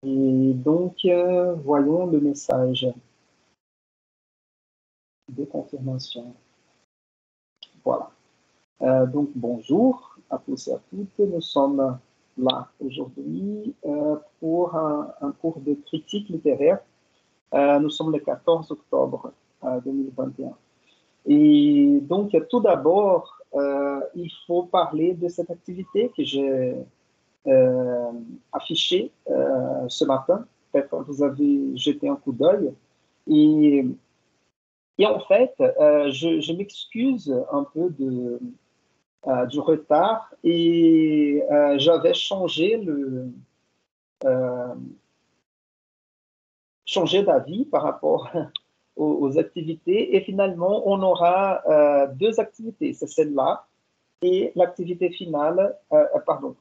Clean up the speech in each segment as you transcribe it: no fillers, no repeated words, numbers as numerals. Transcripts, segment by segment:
Et donc, voyons le message de confirmation. Voilà. Donc, bonjour à tous et à toutes. Nous sommes là aujourd'hui pour un cours de critique littéraire. Nous sommes le 14 octobre 2021. Et donc, tout d'abord, il faut parler de cette activité que j'ai affichée ce matin. Peut-être que vous avez jeté un coup d'œil. Et en fait, je m'excuse un peu du retard et j'avais euh, changé d'avis par rapport aux activités et finalement on aura deux activités, c'est celle-là et l'activité finale, pardon,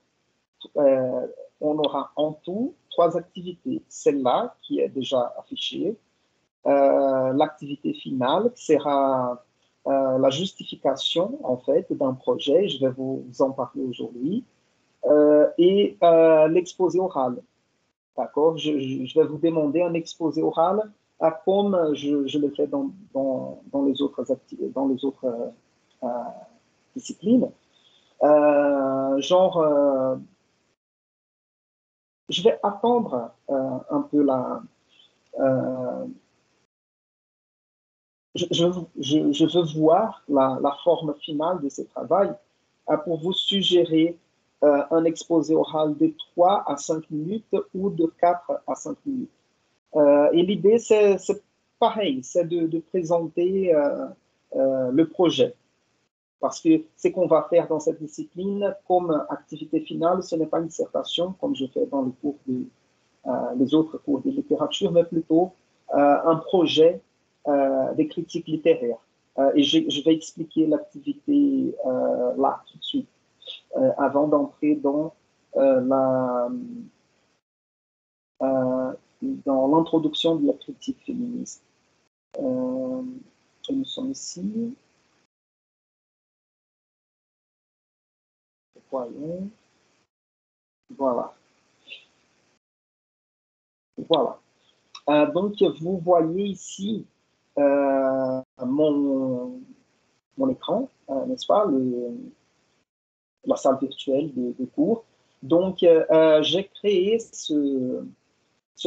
euh, on aura en tout trois activités, celle-là qui est déjà affichée, l'activité finale qui sera la justification en fait d'un projet, je vais vous en parler aujourd'hui, et l'exposé oral. D'accord? Je vais vous demander un exposé oral comme je le fais dans les autres, euh, disciplines. Genre, je vais attendre un peu euh, je veux voir la forme finale de ce travail pour vous suggérer un exposé oral de 3 à 5 minutes ou de 4 à 5 minutes. Et l'idée, c'est pareil, c'est de présenter le projet. Parce que ce qu'on va faire dans cette discipline comme activité finale, ce n'est pas une dissertation comme je fais dans les autres cours de littérature, mais plutôt un projet de critique littéraire. Et je vais expliquer l'activité là tout de suite, avant d'entrer euh, dans l'introduction de la critique féministe. Nous sommes ici. Voyons. Voilà. Voilà. Donc, vous voyez ici mon écran, n'est-ce pas, la salle virtuelle de cours. Donc, j'ai créé ce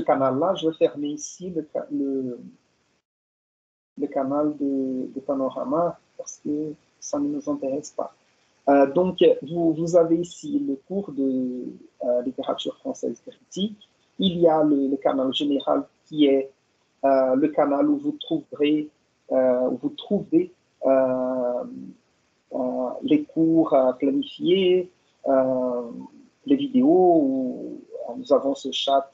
canal-là. Je vais fermer ici le canal de Panorama parce que ça ne nous intéresse pas. Donc, vous avez ici le cours de littérature française critique. Il y a le canal général qui est le canal où vous trouverez, où vous trouvez les cours planifiés, les vidéos où nous avons ce chat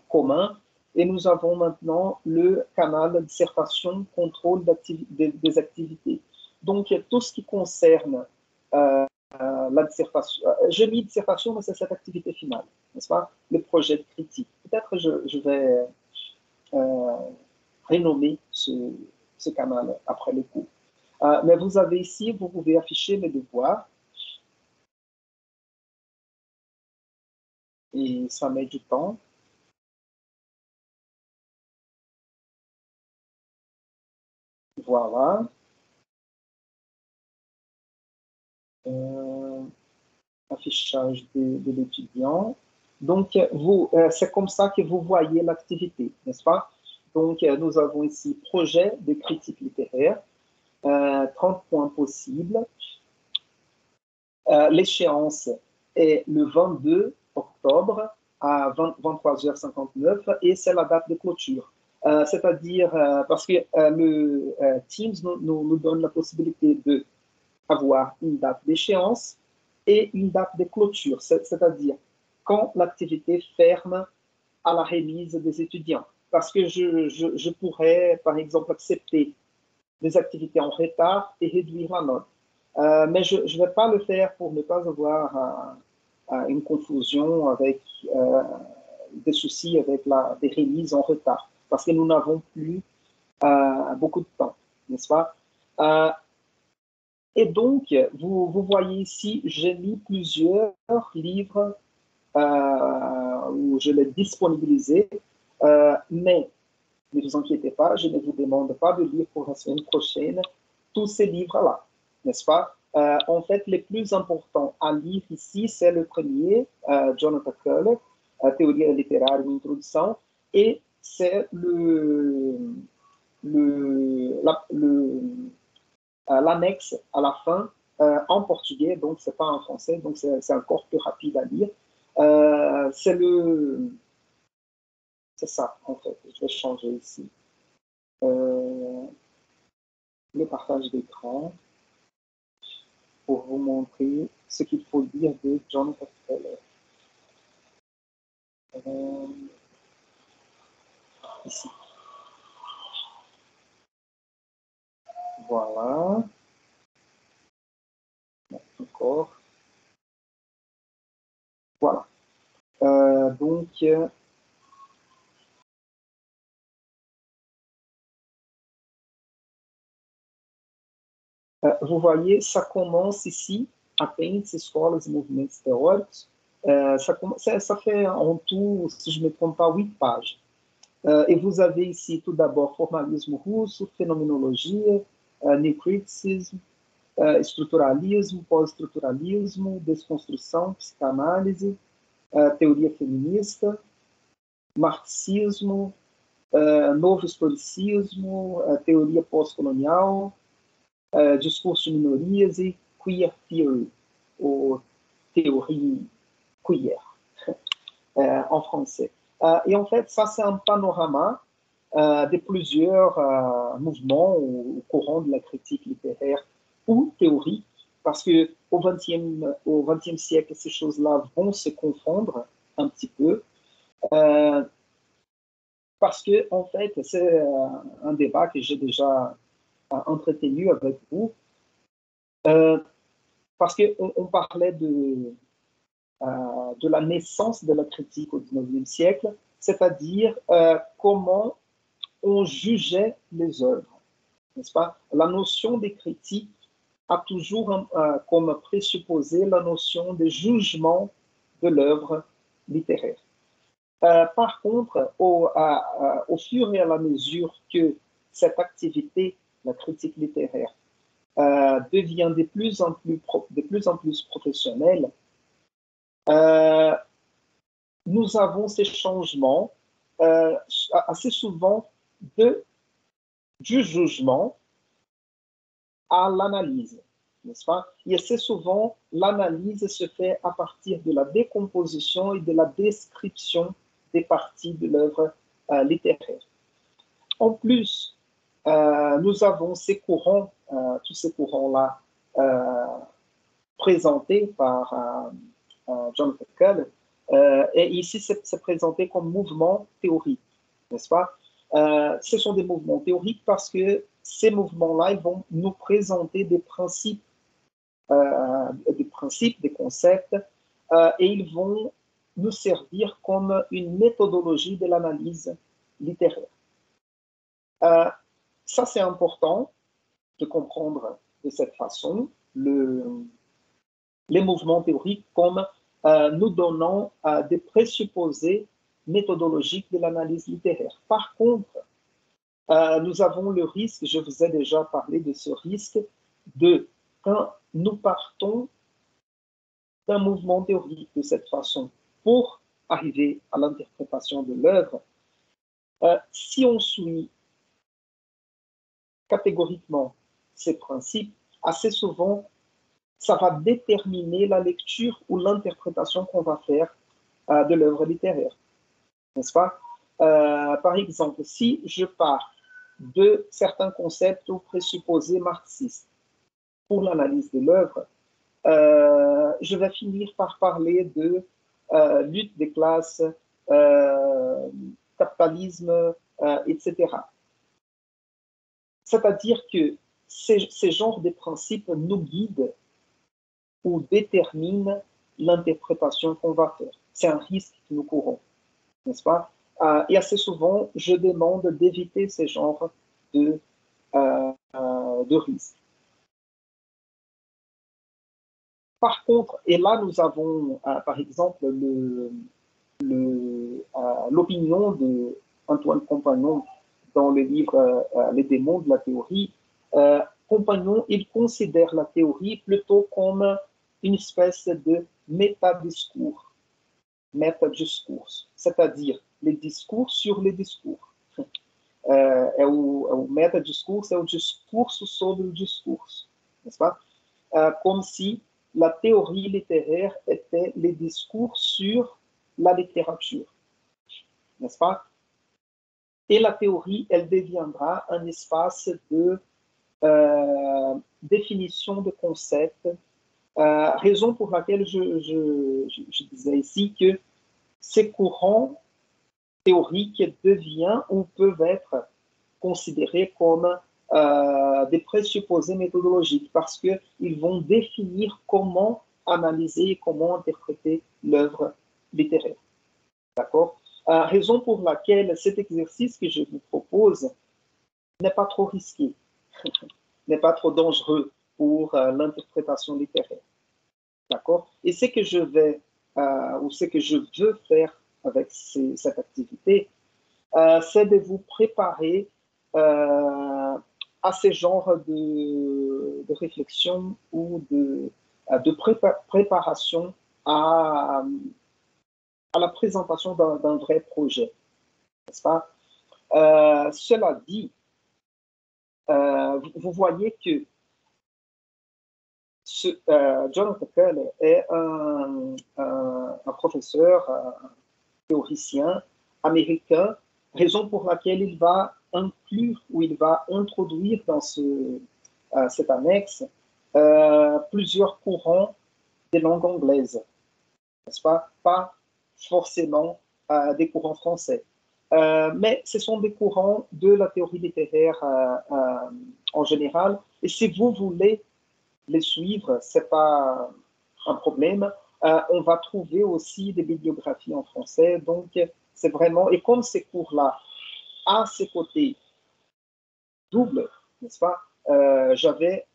commun. Et nous avons maintenant le canal dissertation, contrôle des activités. Donc, tout ce qui concerne la dissertation, je lis dissertation, mais c'est cette activité finale, n'est-ce pas? Le projet de critique. Peut-être je vais renommer ce canal après le cours. Mais vous avez ici, vous pouvez afficher mes devoirs. Et ça met du temps. Voilà. Euh, affichage de l'étudiant. Donc, c'est comme ça que vous voyez l'activité, n'est-ce pas? Donc, nous avons ici projet de critique littéraire, 30 points possibles. L'échéance est le 22 octobre à 23h59 et c'est la date de clôture. C'est-à-dire, parce que le Teams nous donne la possibilité d'avoir une date d'échéance et une date de clôture, c'est-à-dire quand l'activité ferme à la remise des étudiants. Parce que je pourrais, par exemple, accepter des activités en retard et réduire la note. Mais je ne vais pas le faire pour ne pas avoir une confusion avec des soucis avec des remises en retard, parce que nous n'avons plus beaucoup de temps, n'est-ce pas? Et donc, vous voyez ici, j'ai mis plusieurs livres où je l'ai disponibilisé, mais ne vous inquiétez pas, je ne vous demande pas de lire pour la semaine prochaine tous ces livres-là, n'est-ce pas? En fait, les plus importants à lire ici, c'est le premier, Jonathan Culler, Théorie littéraire, une introduction, et c'est l'annexe à la fin en portugais, donc c'est pas en français, donc c'est encore plus rapide à lire. C'est ça, en fait. Je vais changer ici. Le partage d'écran pour vous montrer ce qu'il faut dire de Jonathan Keller. Ici. Voilà. Encore. Voilà. Donc, vous voyez, ça commence ici, apêndice, escolas e movimentos teóricos. Ça fait en tout, si je ne me trompe pas, 8 pages. Et vous avez ici tout d'abord formalisme russo, phénoménologie, neocriticisme, estruturalismo, pós-estruturalismo, desconstrução, psicanálise, teoria feminista, marxismo, novo historicismo, teoria pós-colonial, discurso de minorias e queer theory, ou théorie queer, en français. Et en fait, ça, c'est un panorama de plusieurs mouvements ou courants de la critique littéraire ou théorique, parce qu'au XXe siècle, ces choses-là vont se confondre un petit peu, parce que, en fait, c'est un débat que j'ai déjà entretenu avec vous, parce qu'on parlait de la naissance de la critique au XIXe siècle, c'est-à-dire comment on jugeait les œuvres, n'est-ce pas? La notion des critiques a toujours comme présupposé la notion de jugement de l'œuvre littéraire. Par contre, au fur et à la mesure que cette activité, la critique littéraire, devient de plus en plus professionnelle, nous avons ces changements assez souvent du jugement à l'analyse, n'est-ce pas? Et assez souvent, l'analyse se fait à partir de la décomposition et de la description des parties de l'œuvre littéraire. En plus, nous avons ces courants, tous ces courants-là, présentés par Jonathan Keller, et ici c'est présenté comme mouvement théorique, n'est-ce pas? Ce sont des mouvements théoriques parce que ces mouvements-là, ils vont nous présenter des principes, des concepts, et ils vont nous servir comme une méthodologie de l'analyse littéraire. Ça, c'est important de comprendre de cette façon les mouvements théoriques comme nous donnant des présupposés méthodologiques de l'analyse littéraire. Par contre, nous avons le risque, je vous ai déjà parlé de ce risque, quand nous partons d'un mouvement théorique de cette façon pour arriver à l'interprétation de l'œuvre, si on suit catégoriquement ces principes, assez souvent, ça va déterminer la lecture ou l'interprétation qu'on va faire de l'œuvre littéraire, n'est-ce pas? Par exemple, si je pars de certains concepts ou présupposés marxistes pour l'analyse de l'œuvre, je vais finir par parler de lutte des classes, capitalisme, etc. C'est-à-dire que ces genres de principes nous guident ou déterminent l'interprétation qu'on va faire. C'est un risque que nous courons, n'est-ce pas? Et assez souvent, je demande d'éviter ces genres de risques. Par contre, et là nous avons par exemple l'opinion de Antoine Compagnon dans le livre Les démons de la théorie. Compagnon, il considère la théorie plutôt comme une espèce de métadiscours, c'est-à-dire les discours sur les discours. O metadiscurso é o discurso sobre o discurso, n'est-ce pas? Comme si la théorie littéraire était les discours sur la littérature, n'est-ce pas? Et la théorie, elle deviendra un espace de définition de concepts, raison pour laquelle je disais ici que ces courants théoriques deviennent ou peuvent être considérés comme des présupposés méthodologiques parce qu'ils vont définir comment analyser, comment interpréter l'œuvre littéraire. D'accord? Raison pour laquelle cet exercice que je vous propose n'est pas trop risqué, n'est pas trop dangereux pour l'interprétation littéraire. D'accord? Et ce que je vais, ou ce que je veux faire avec cette activité, c'est de vous préparer à ce genre de réflexion ou de préparation à la présentation d'un vrai projet, n'est-ce pas? Cela dit, vous voyez que Jonathan Pearl est un professeur, théoricien américain, raison pour laquelle il va inclure ou il va introduire dans cette annexe plusieurs courants des langues anglaises, n'est-ce pas? Pas forcément des courants français. Mais ce sont des courants de la théorie littéraire en général. Et si vous voulez les suivre, ce n'est pas un problème. On va trouver aussi des bibliographies en français. Donc, c'est vraiment... Et comme ces cours-là, à ces côtés doubles, n'est-ce pas? J'avais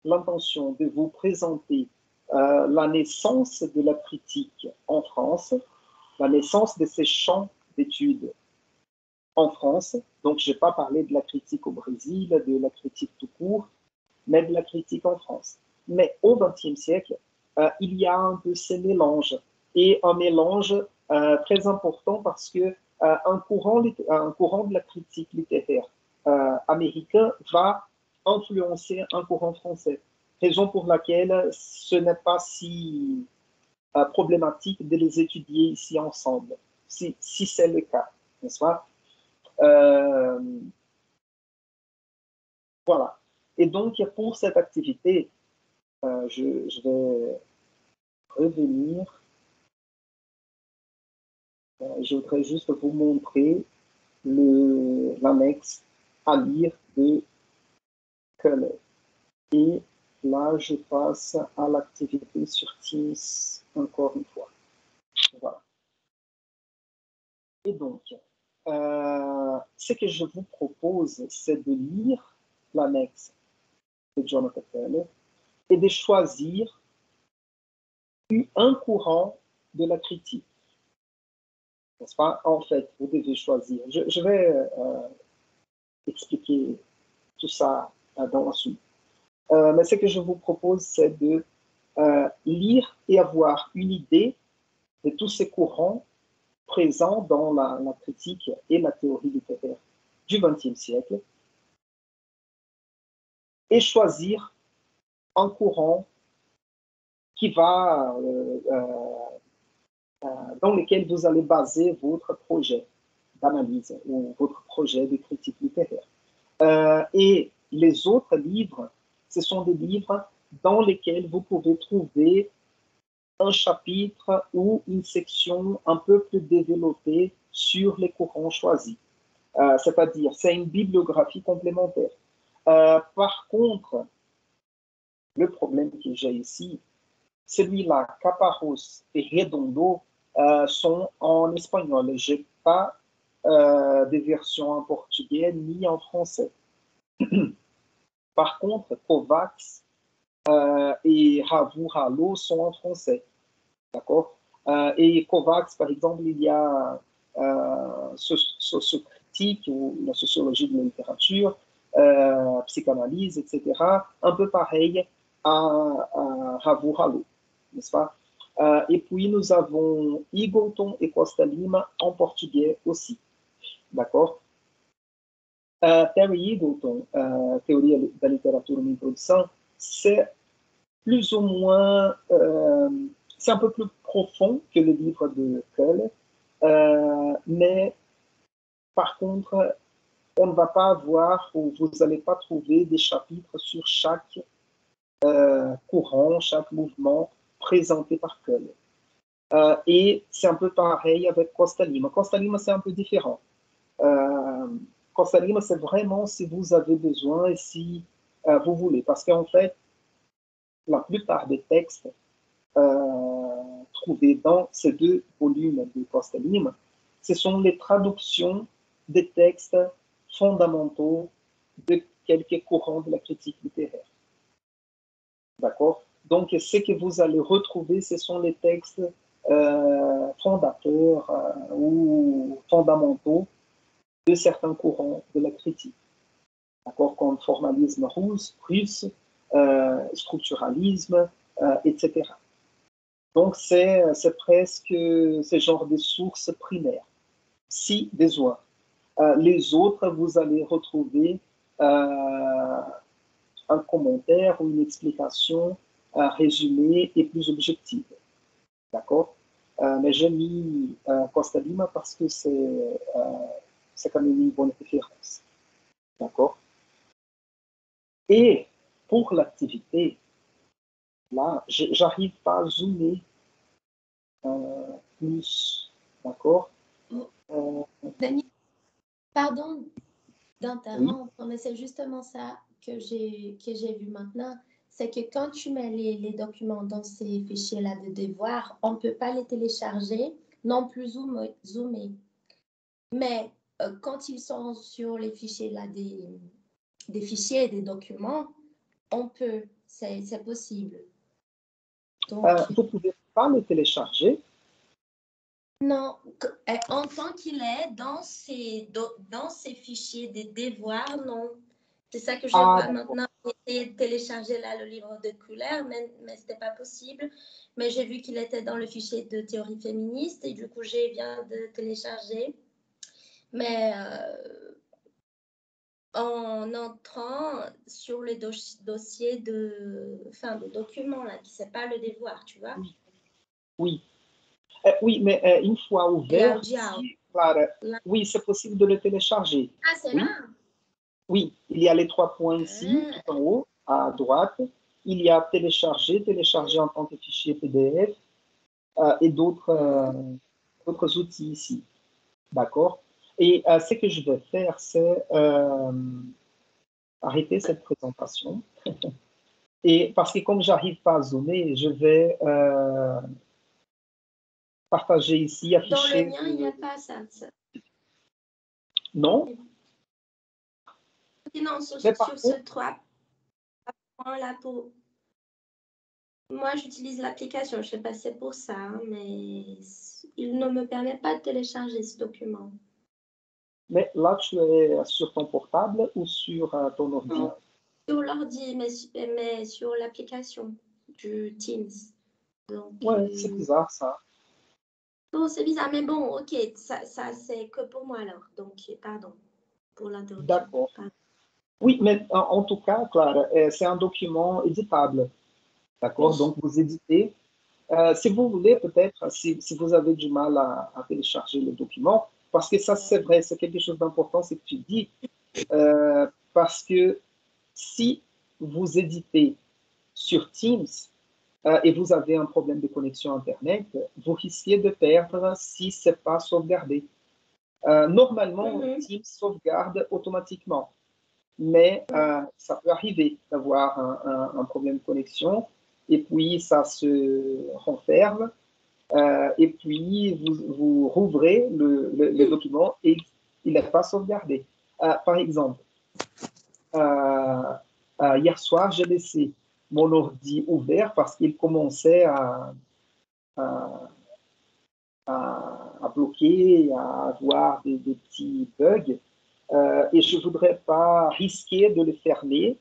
l'intention de vous présenter la naissance de la critique en France, la naissance de ces champs d'études en France. Donc, je n'ai pas parlé de la critique au Brésil, de la critique tout court, mais de la critique en France. Mais au XXe siècle, il y a un peu ces mélanges, et un mélange très important parce que un courant de la critique littéraire américain va influencer un courant français, raison pour laquelle ce n'est pas si problématique de les étudier ici ensemble, si c'est le cas, n'est-ce pas? Voilà. Et donc, pour cette activité, je vais revenir. Je voudrais juste vous montrer l'annexe à lire de Keller. Et là, je passe à l'activité sur Teams encore une fois. Voilà. Et donc, ce que je vous propose, c'est de lire l'annexe de Jonathan Keller et de choisir un courant de la critique. N'est-ce pas? En fait, vous devez choisir. Je vais expliquer tout ça dans la suite. Mais ce que je vous propose, c'est de lire et avoir une idée de tous ces courants présents dans la critique et la théorie littéraire du XXe siècle et choisir un courant qui va dans lequel vous allez baser votre projet d'analyse ou votre projet de critique littéraire. Et les autres livres, ce sont des livres dans lesquels vous pouvez trouver un chapitre ou une section un peu plus développée sur les courants choisis. C'est-à-dire, c'est une bibliographie complémentaire. Par contre, le problème que j'ai ici, celui-là, Caparros et Redondo, sont en espagnol. Je n'ai pas de version en portugais ni en français. Par contre, Kovacs et Ravu Ralo sont en français. D'accord? Et Kovacs, par exemple, il y a sociocritique ou la sociologie de la littérature, psychanalyse, etc. Un peu pareil à Ravo Ralo, n'est-ce pas? Et puis, nous avons Eagleton et Costa Lima en portugais aussi. D'accord? Terry Eagleton, Théorie de la littérature en introduction, c'est plus ou moins, c'est un peu plus profond que le livre de Kull, mais par contre, on ne va pas avoir, ou vous n'allez pas trouver des chapitres sur chaque courant, chaque mouvement présenté par Kull. Et c'est un peu pareil avec Costa Lima. Costa Lima, c'est un peu différent. Costa Lima, c'est vraiment si vous avez besoin et si vous voulez. Parce qu'en fait, la plupart des textes trouvés dans ces deux volumes de Costa Lima, ce sont les traductions des textes fondamentaux de quelques courants de la critique littéraire. D'accord? Donc, ce que vous allez retrouver, ce sont les textes fondateurs ou fondamentaux de certains courants de la critique. D'accord? Comme formalisme russe, structuralisme, etc. Donc, c'est presque ce genre de sources primaires, si besoin. Les autres, vous allez retrouver un commentaire ou une explication résumée et plus objective. D'accord? Mais j'ai mis Costa Lima parce que c'est quand même une bonne référence. D'accord? Et pour l'activité, là, j'arrive pas à zoomer plus. D'accord? Daniel, pardon Oui. d'interrompre, mais c'est justement ça que j'ai vu maintenant. C'est que quand tu mets les documents dans ces fichiers-là de devoir, on ne peut pas les télécharger, non plus zoomer. Mais quand ils sont sur les fichiers-là des fichiers et des documents, on peut, c'est possible. Donc, vous ne pouvez pas le télécharger. non, en tant qu'il est dans ces fichiers des devoirs, non. C'est ça que je vois maintenant. J'ai essayé de télécharger là le livre de Kuller, mais ce n'était pas possible. Mais j'ai vu qu'il était dans le fichier de théorie féministe et du coup, j'ai bien de télécharger. Mais en entrant sur le dossier de documents, là, qui n'est pas le devoir, tu vois. Oui. Oui, mais une fois ouvert, Clara, oui, c'est possible de le télécharger. Ah, c'est oui. là? Oui, il y a les 3 points ici, tout en haut, à droite. Il y a télécharger en tant que fichier PDF et d'autres outils ici. D'accord? Et ce que je vais faire, c'est arrêter cette présentation. Et parce que comme j'arrive pas à zoomer, je vais partager ici, afficher. Dans le mien, il n'y a pas ça. Non? Non, sur ce 3 points-là, moi, j'utilise l'application. Je ne sais pas si c'est pour ça, hein, mais il ne me permet pas de télécharger ce document. Mais là, tu es sur ton portable ou sur ton ordi? Sur l'ordi, mais sur l'application du Teams. Ouais, c'est bizarre ça. Bon, c'est bizarre, mais bon, ok, ça c'est que pour moi alors. Donc, pardon pour l'interruption. D'accord. Oui, mais en tout cas, Clara, c'est un document éditable. D'accord? Oui. Donc, vous éditez. Si vous voulez, peut-être, si vous avez du mal à télécharger le document, parce que ça, c'est vrai, c'est quelque chose d'important, ce que tu dis, parce que si vous éditez sur Teams et vous avez un problème de connexion Internet, vous risquez de perdre si ce n'est pas sauvegardé. Normalement, Teams sauvegarde automatiquement, mais ça peut arriver d'avoir un problème de connexion et puis ça se renferme et puis vous rouvrez le document et il n'est pas sauvegardé. Par exemple, hier soir, j'ai laissé mon ordi ouvert parce qu'il commençait à bloquer, à avoir des petits bugs. Et je ne voudrais pas risquer de le fermer.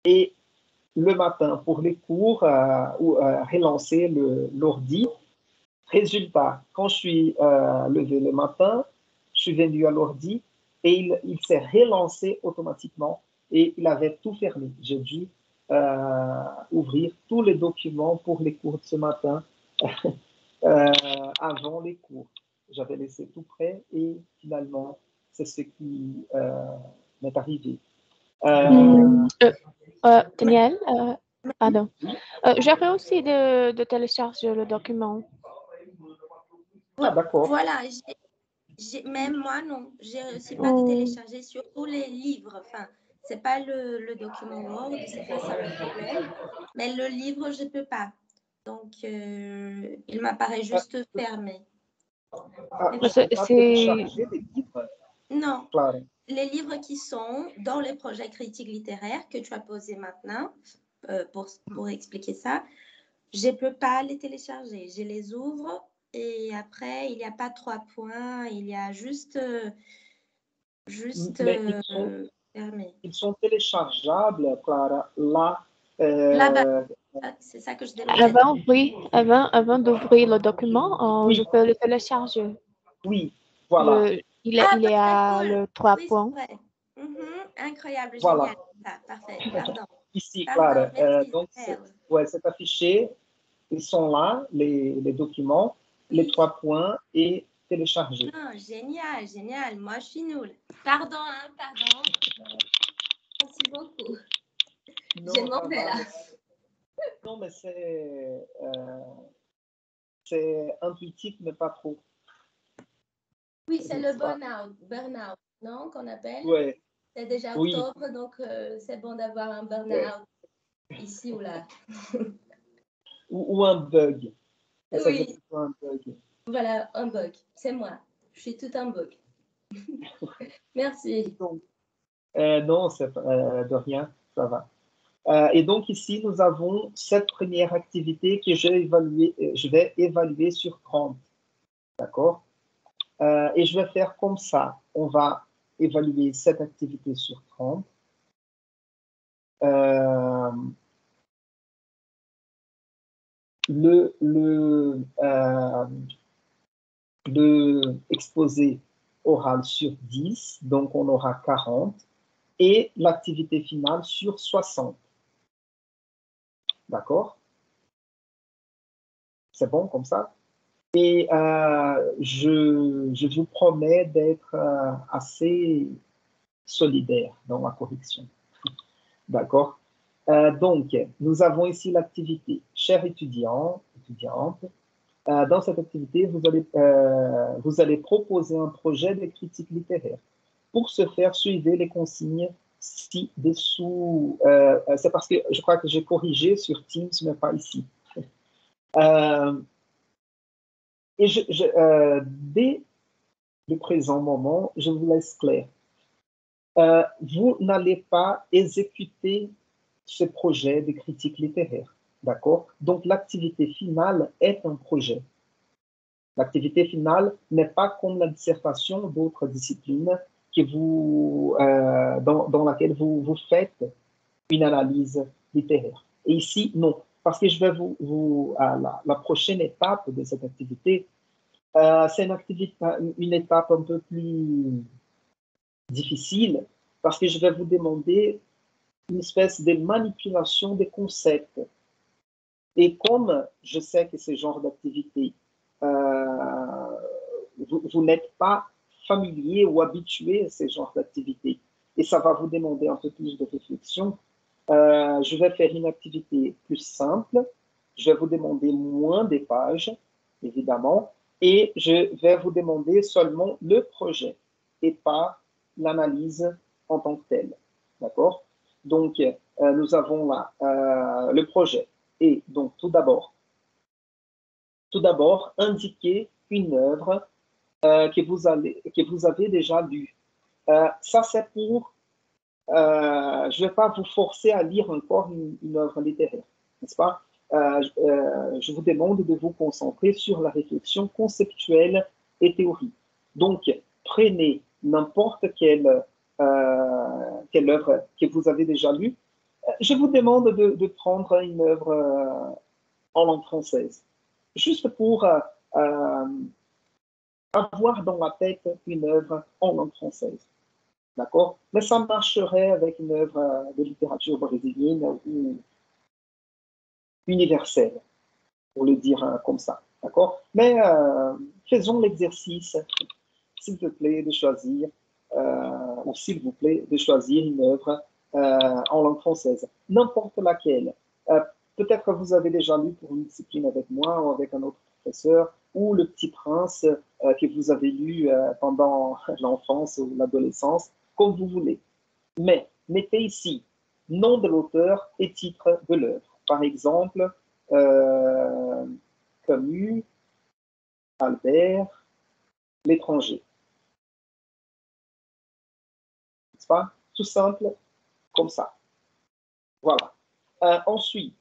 Et le matin, pour les cours, ou relancer l'ordi. Résultat, quand je suis levé le matin, je suis venu à l'ordi et il s'est relancé automatiquement et il avait tout fermé. J'ai dû ouvrir tous les documents pour les cours de ce matin avant les cours. J'avais laissé tout prêt et finalement, c'est ce qui m'est arrivé. Daniel, pardon. J'aurais aussi de télécharger le document. Ah, d'accord. Voilà, même moi, non. Je ne réussis pas de télécharger, surtout les livres. Enfin, ce n'est pas le document Word, c'est pas ça le problème. Mais le livre, je ne peux pas. Donc, il m'apparaît juste fermé. Télécharger des livres? Non. Claro. Les livres qui sont dans les projets critiques littéraires que tu as posés maintenant, pour expliquer ça, je ne peux pas les télécharger. Je les ouvre et après, il n'y a pas 3 points, il y a juste fermé. Ils sont téléchargeables, Clara, là. Là-bas, c'est ça que je demandais. Avant d'ouvrir le document, oui. Je peux le télécharger. Oui, voilà. Il est à le 3 points. Vrai. Incroyable, voilà. génial. Ah, parfait, pardon. Ici, Pardon, Clara. Donc, c'est affiché. Ils sont là, les documents, les 3 points et télécharger. Non, génial, génial. Moi, je suis nulle. Pardon, pardon. Merci beaucoup. Je m'en vais là. Non, mais c'est intuitif, mais pas trop. Oui, c'est le burn-out, non, qu'on appelle? Oui. C'est déjà octobre, donc c'est bon d'avoir un burn-out ici ou là. ou un bug. Ça Oui. plutôt un bug. Voilà, un bug. C'est moi. Je suis tout un bug. Merci. Donc, non, c'est de rien, ça va. Et donc ici, nous avons cette première activité que je vais évaluer sur 30. D'accord? Et je vais faire comme ça. On va évaluer cette activité sur 30. Le exposé oral sur 10, donc on aura 40, et l'activité finale sur 60. D'accord? C'est bon comme ça? Et je vous promets d'être assez solidaire dans ma correction. D'accord? Donc, nous avons ici l'activité. Chers étudiants, étudiantes, dans cette activité, vous allez proposer un projet de critique littéraire. Pour ce faire, suivez les consignes ci-dessous. C'est parce que je crois que j'ai corrigé sur Teams, mais pas ici. Et dès le présent moment, je vous laisse clair. Vous n'allez pas exécuter ce projet de critique littéraire. D'accord? Donc, l'activité finale est un projet. L'activité finale n'est pas comme la dissertation d'autres disciplines dans laquelle vous faites une analyse littéraire. Et ici, non. Parce que je vais la prochaine étape de cette activité, c'est une étape un peu plus difficile parce que je vais vous demander une espèce de manipulation des concepts. Et comme je sais que ce genre d'activité, vous n'êtes pas familier ou habitué à ce genre d'activité, et ça va vous demander un peu plus de réflexion, je vais faire une activité plus simple, je vais vous demander moins de pages, évidemment, et je vais vous demander seulement le projet et pas l'analyse en tant que telle. D'accord? Donc, nous avons là le projet. Et donc, tout d'abord, indiquer une œuvre que vous avez déjà lue. Ça, c'est pour... je ne vais pas vous forcer à lire encore une œuvre littéraire, n'est-ce pas? je vous demande de vous concentrer sur la réflexion conceptuelle et théorique. Donc, prenez n'importe quelle œuvre que vous avez déjà lue. Je vous demande de prendre une œuvre en langue française, juste pour avoir dans la tête une œuvre en langue française. D'accord? Mais ça marcherait avec une œuvre de littérature brésilienne ou universelle, pour le dire comme ça. D'accord? Mais faisons l'exercice, s'il te plaît, de choisir, ou s'il vous plaît, de choisir une œuvre en langue française, n'importe laquelle. Peut-être que vous avez déjà lu pour une discipline avec moi ou avec un autre professeur, ou Le Petit Prince que vous avez lu pendant l'enfance ou l'adolescence, comme vous voulez. Mais mettez ici nom de l'auteur et titre de l'œuvre. Par exemple, Camus, Albert, L'étranger. N'est-ce pas? Tout simple, comme ça. Voilà. Ensuite,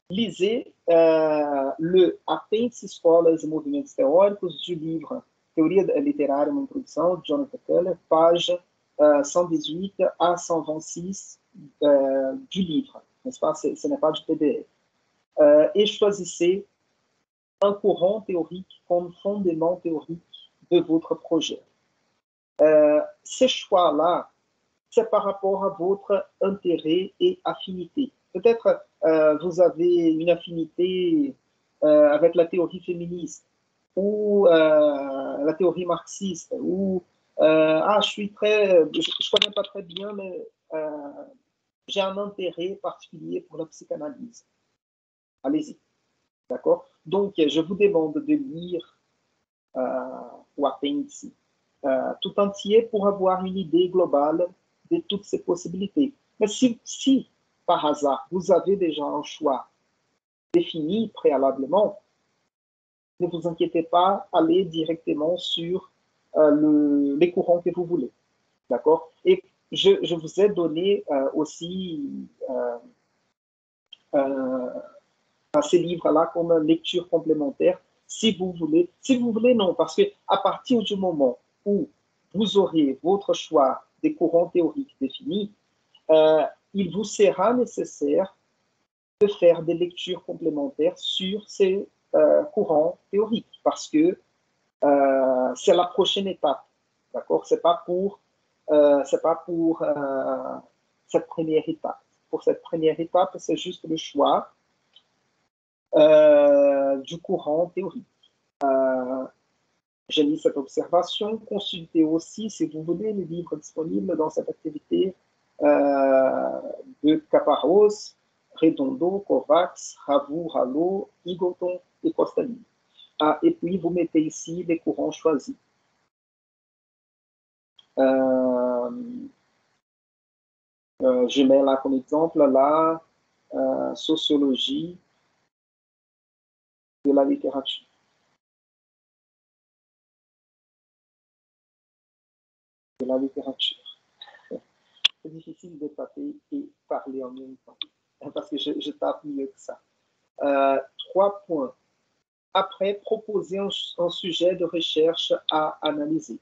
lisez le Apêndice Escolas e Movimentos Teóricos du livre Théorie littéraire, uma introdução, de Jonathan Keller, page 118 à 126 du livre, n'est-ce pas? Ce n'est pas du PDF. Et choisissez un courant théorique comme fondement théorique de votre projet. Ces choix-là, c'est par rapport à votre intérêt et affinité. Peut-être vous avez une affinité avec la théorie féministe ou la théorie marxiste ou je connais pas très bien, mais j'ai un intérêt particulier pour la psychanalyse. Allez-y, d'accord? Donc, je vous demande de lire o apêndice tout entier pour avoir une idée globale de toutes ces possibilités. Mais si par hasard, vous avez déjà un choix défini préalablement, ne vous inquiétez pas, allez directement sur les courants que vous voulez. D'accord? Et je vous ai donné aussi ces livres-là comme lecture complémentaire, si vous voulez. Si vous voulez, non, parce que à partir du moment où vous aurez votre choix des courants théoriques définis, il vous sera nécessaire de faire des lectures complémentaires sur ces courants théoriques, parce que c'est la prochaine étape, d'accord? C'est pas pour cette première étape. Pour cette première étape, c'est juste le choix du courant théorique. J'ai mis cette observation. Consultez aussi, si vous voulez, les livres disponibles dans cette activité de Caparros, Redondo, Kovacs, Ravoux, Rallo, Igoton et Costalini. Et puis, vous mettez ici les courants choisis. Je mets là comme exemple la sociologie de la littérature. De la littérature. C'est difficile de taper et parler en même temps, parce que je tape mieux que ça. 3 points. Après, proposer un sujet de recherche à analyser.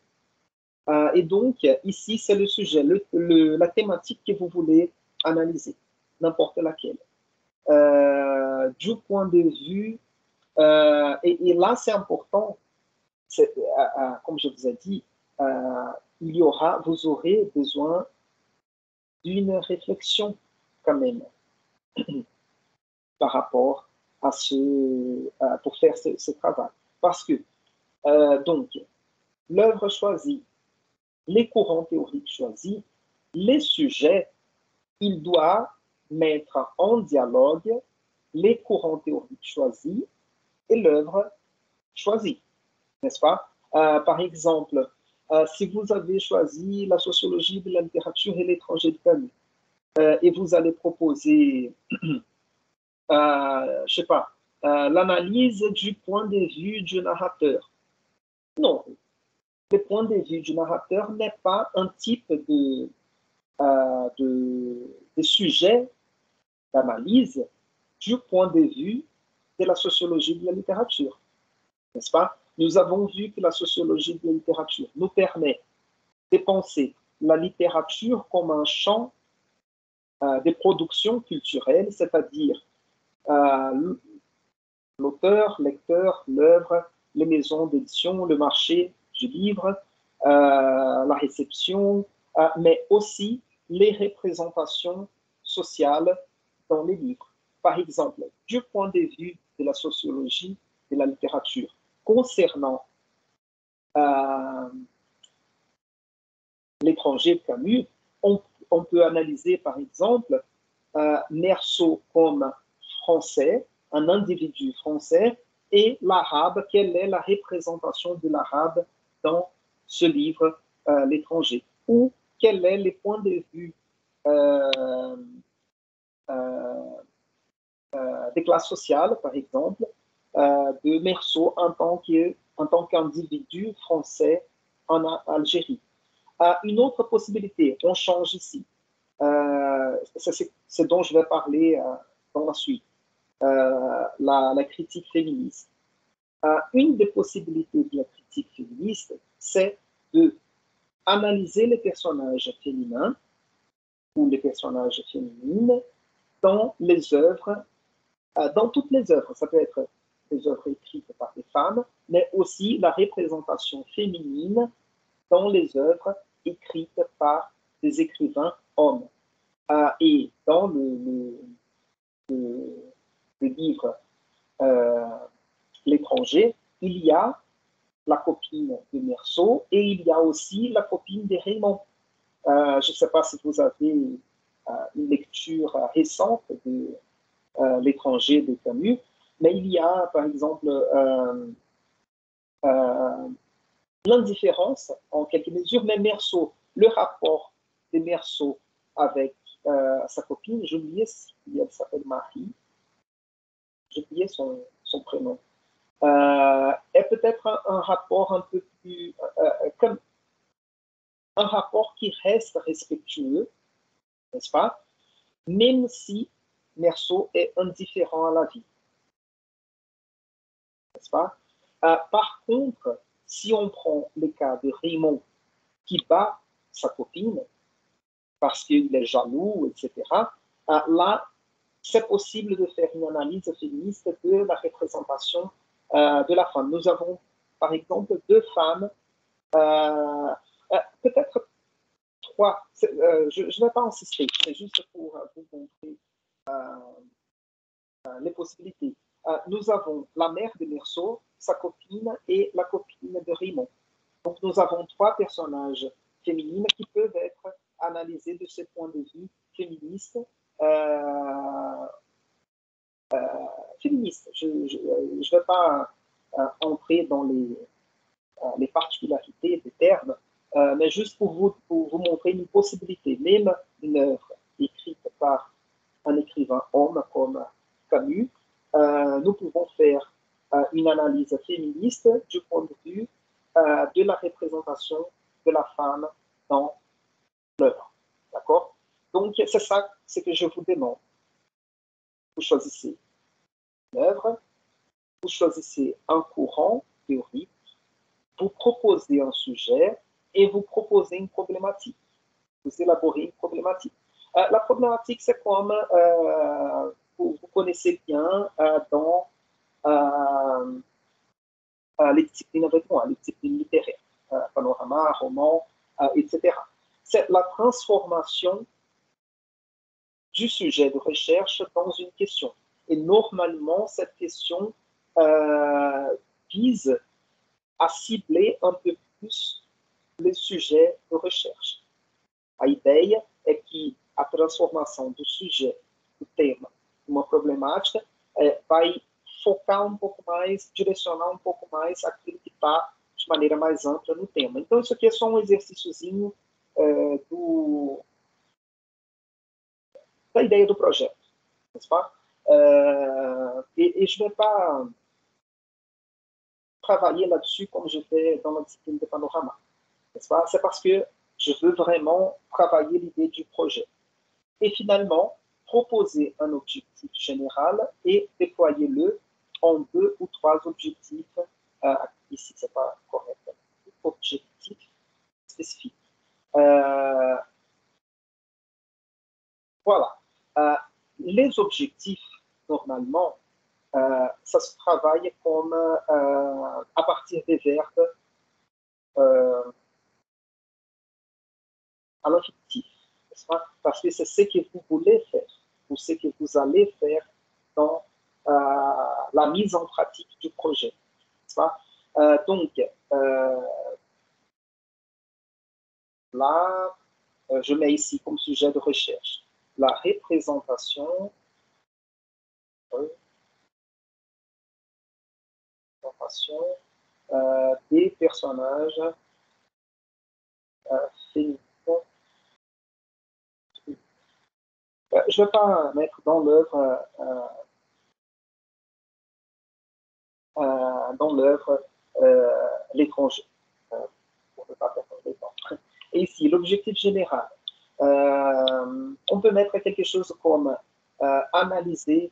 Et donc, ici, c'est le sujet, la thématique que vous voulez analyser, n'importe laquelle. Du point de vue, et là, c'est important, comme je vous ai dit, vous aurez besoin d'une réflexion quand même par rapport à pour faire ce travail. Parce que, donc, l'œuvre choisie, les courants théoriques choisis, les sujets, il doit mettre en dialogue les courants théoriques choisis et l'œuvre choisie, n'est-ce pas? Par exemple, si vous avez choisi la sociologie de la littérature et l'étranger de Camus, et vous allez proposer, je sais pas, l'analyse du point de vue du narrateur. Non, le point de vue du narrateur n'est pas un type de sujet d'analyse du point de vue de la sociologie de la littérature, n'est-ce pas? Nous avons vu que la sociologie de la littérature nous permet de penser la littérature comme un champ de production culturelle, c'est-à-dire l'auteur, lecteur, l'œuvre, les maisons d'édition, le marché du livre, la réception, mais aussi les représentations sociales dans les livres. Par exemple, du point de vue de la sociologie de la littérature, concernant l'étranger de Camus, on peut analyser par exemple Meursault comme français, un individu français, et l'arabe, quelle est la représentation de l'arabe dans ce livre, L'étranger, ou quel est le point de vue des classes sociales, par exemple, de Meursault en tant qu'individu français en Algérie. Une autre possibilité, on change ici, c'est dont je vais parler dans la suite, la critique féministe. Une des possibilités de la critique féministe, c'est de analyser les personnages féminins ou les personnages féminines dans les œuvres, dans toutes les œuvres. Ça peut être des œuvres écrites par des femmes, mais aussi la représentation féminine dans les œuvres écrites par des écrivains hommes. Et dans le livre L'étranger, il y a la copine de Meursault et il y a aussi la copine de Raymond. Je ne sais pas si vous avez une lecture récente de L'étranger de Camus, mais il y a par exemple l'indifférence en quelque mesure, mais Meursault, le rapport de Meursault avec sa copine, j'ai oublié si elle s'appelle Marie, j'ai oublié son prénom, est peut-être un rapport un peu plus, comme un rapport qui reste respectueux, n'est-ce pas, même si Meursault est indifférent à la vie, n'est-ce pas? Par contre, si on prend le cas de Raymond qui bat sa copine parce qu'il est jaloux, etc., là, c'est possible de faire une analyse féministe de la représentation de la femme. Nous avons, par exemple, deux femmes, peut-être trois, je ne vais pas insister, c'est juste pour vous montrer les possibilités. Nous avons la mère de Meursault, sa copine et la copine de Raymond. Donc, nous avons trois personnages féminines qui peuvent être analysés de ce point de vue féministe. Féministe. Je ne vais pas entrer dans les particularités des termes, mais juste pour vous montrer une possibilité. Même une œuvre écrite par un écrivain homme comme Camus, nous pouvons faire une analyse féministe du point de vue de la représentation de la femme dans l'œuvre. D'accord? Donc, c'est ça ce que je vous demande. Vous choisissez une œuvre, vous choisissez un courant théorique, vous proposez un sujet et vous proposez une problématique. Vous élaborez une problématique. La problématique, c'est comme vous connaissez bien dans les disciplines avec moi, les disciplines littéraires, panorama, roman, etc. C'est la transformation du sujet de recherche dans une question. Et normalement, cette question vise à cibler un peu plus le sujet de recherche. A ideia é que a transformação do sujeito, do tema, uma problemática, vai focar um pouco mais, direcionar um pouco mais aquilo que está de maneira mais ampla no tema. Então, isso aqui é só um exercíciozinho da ideia do projeto, n'est-ce pas? Et je ne vais pas travailler là-dessus comme je fais dans la discipline de panorama, n'est-ce pas? C'est parce que je veux vraiment travailler l'idée du projet. Et finalement, proposer un objectif général et déployer-le en 2 ou 3 objectifs. Ici, ce n'est pas correct. Objectifs spécifiques. Voilà. Les objectifs, normalement, ça se travaille comme à partir des verbes à l'infinitif, n'est-ce pas? Parce que c'est ce que vous voulez faire ou ce que vous allez faire dans la mise en pratique du projet, n'est-ce pas? Donc, là, je mets ici comme sujet de recherche la représentation des personnages féminins. Je ne vais pas mettre dans l'œuvre l'étranger. On ne peut pas faire les temps. Et ici, l'objectif général. On peut mettre quelque chose comme analyser,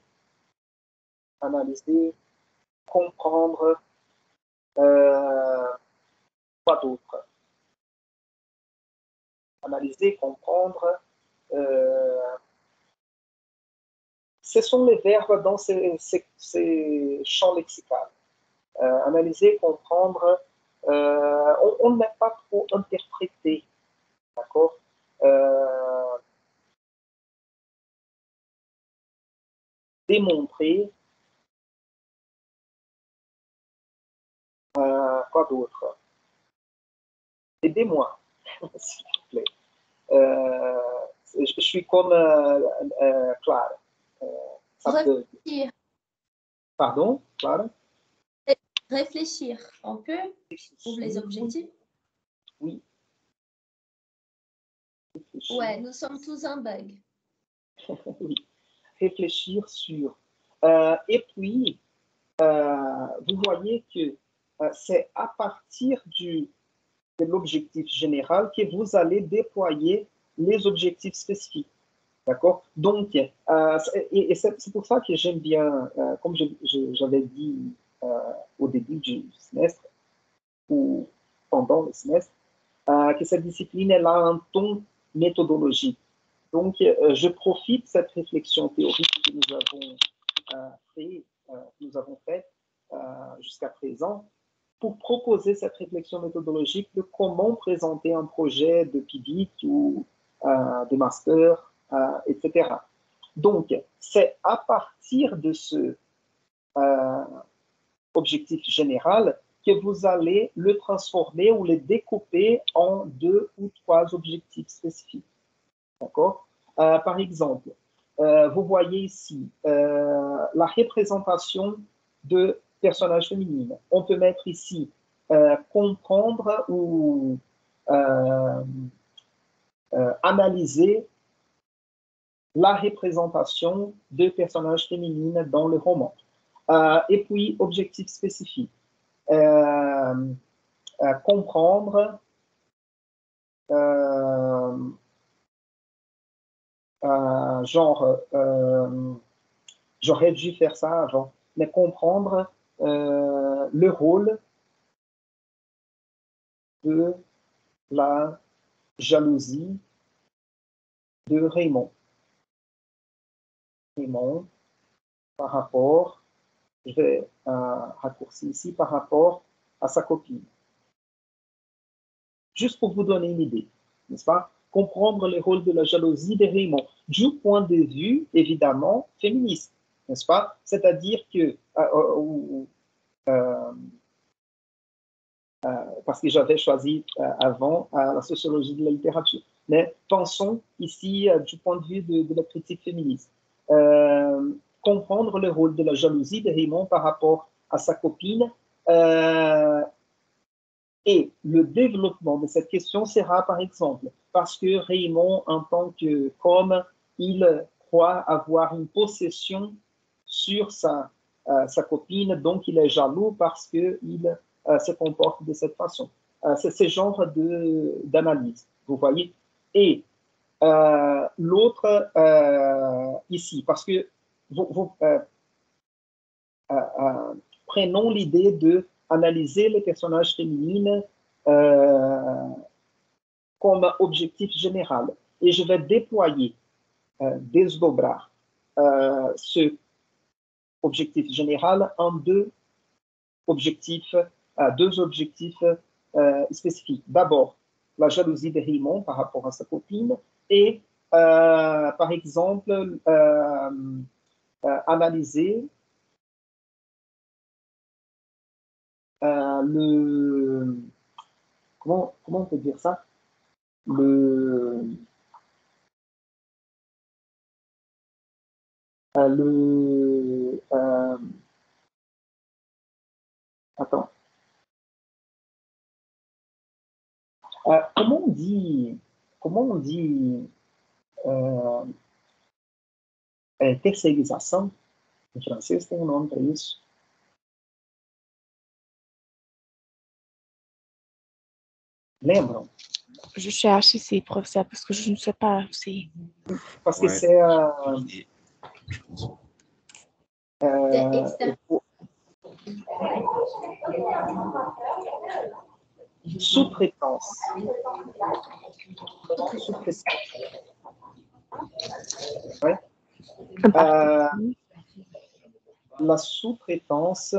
comprendre, quoi d'autre? Analyser, comprendre. Ce sont les verbes dans ces champs lexicaux. Analyser, comprendre. On n'est pas trop interprété, d'accord? Démontrer. Quoi d'autre? Aidez-moi, s'il vous plaît. Je suis comme Clara. Réfléchir. Pardon, Clara? Réfléchir. On peut pour les objectifs? Oui. Réfléchir. Ouais, nous sommes tous un bug. Oui. Réfléchir sur. Et puis, vous voyez que c'est à partir de l'objectif général que vous allez déployer les objectifs spécifiques. D'accord? Donc, et c'est pour ça que j'aime bien, comme j'avais dit au début du semestre ou pendant le semestre, que cette discipline elle a un ton méthodologique. Donc, je profite de cette réflexion théorique que nous avons faite jusqu'à présent pour proposer cette réflexion méthodologique de comment présenter un projet de PIDIC ou de master, etc. Donc, c'est à partir de ce objectif général que vous allez le transformer ou le découper en 2 ou 3 objectifs spécifiques. D'accord? Par exemple, vous voyez ici la représentation de personnages féminins. On peut mettre ici comprendre ou analyser la représentation de personnages féminines dans le roman. Et puis, objectif spécifique. Comprendre j'aurais dû faire ça avant, mais comprendre le rôle de la jalousie de Raymond. Raymond, par rapport, je vais raccourcir ici, par rapport à sa copine. Juste pour vous donner une idée, n'est-ce pas? Comprendre le rôle de la jalousie de Raymond, du point de vue, évidemment, féministe, n'est-ce pas? C'est-à-dire que, parce que j'avais choisi avant la sociologie de la littérature, mais pensons ici du point de vue de la critique féministe. Comprendre le rôle de la jalousie de Raymond par rapport à sa copine et le développement de cette question sera, par exemple, parce que Raymond, en tant qu'homme, il croit avoir une possession sur sa copine, donc il est jaloux parce qu'il se comporte de cette façon. C'est ce genre d'analyse, vous voyez. Et L'autre ici, parce que prenons l'idée de analyser les personnages féminines comme objectif général. Et je vais déployer, desdobrar ce objectif général en deux objectifs spécifiques. D'abord, la jalousie de Raymond par rapport à sa copine et, par exemple, analyser comment on peut dire ça? Attends. Comment on dit terceirização? Em francês tem um nome para isso. Lembram? Je cherche ici, professeur, parce que je ne sais pas aussi. Parce que c'est sous-traitance. Ouais. La sous-traitance,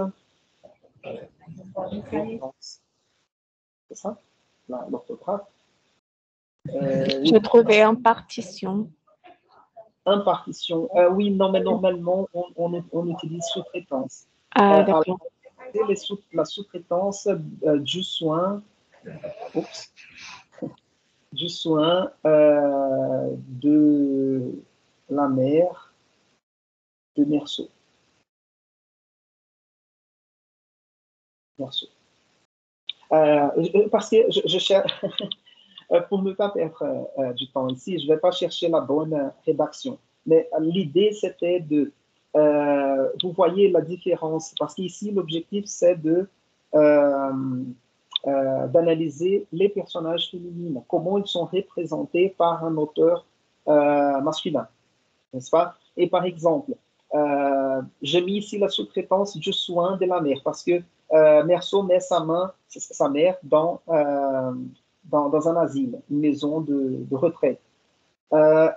c'est ça, l'orthographe. J'ai trouvé en partition. Impartition. Oui, non, mais normalement, on utilise sous-traitance. Ah, d'accord. La sous-traitance du soin, du soin de la mère de Meursault. Parce que je cherche, pour ne pas perdre du temps ici, je ne vais pas chercher la bonne rédaction. Mais l'idée, c'était de, vous voyez la différence, parce qu'ici, l'objectif, c'est d'analyser les personnages féminins, comment ils sont représentés par un auteur masculin, n'est-ce pas? Et par exemple, j'ai mis ici la sous-traitance du soin de la mère, parce que Meursault met sa mère dans un asile, une maison de retraite.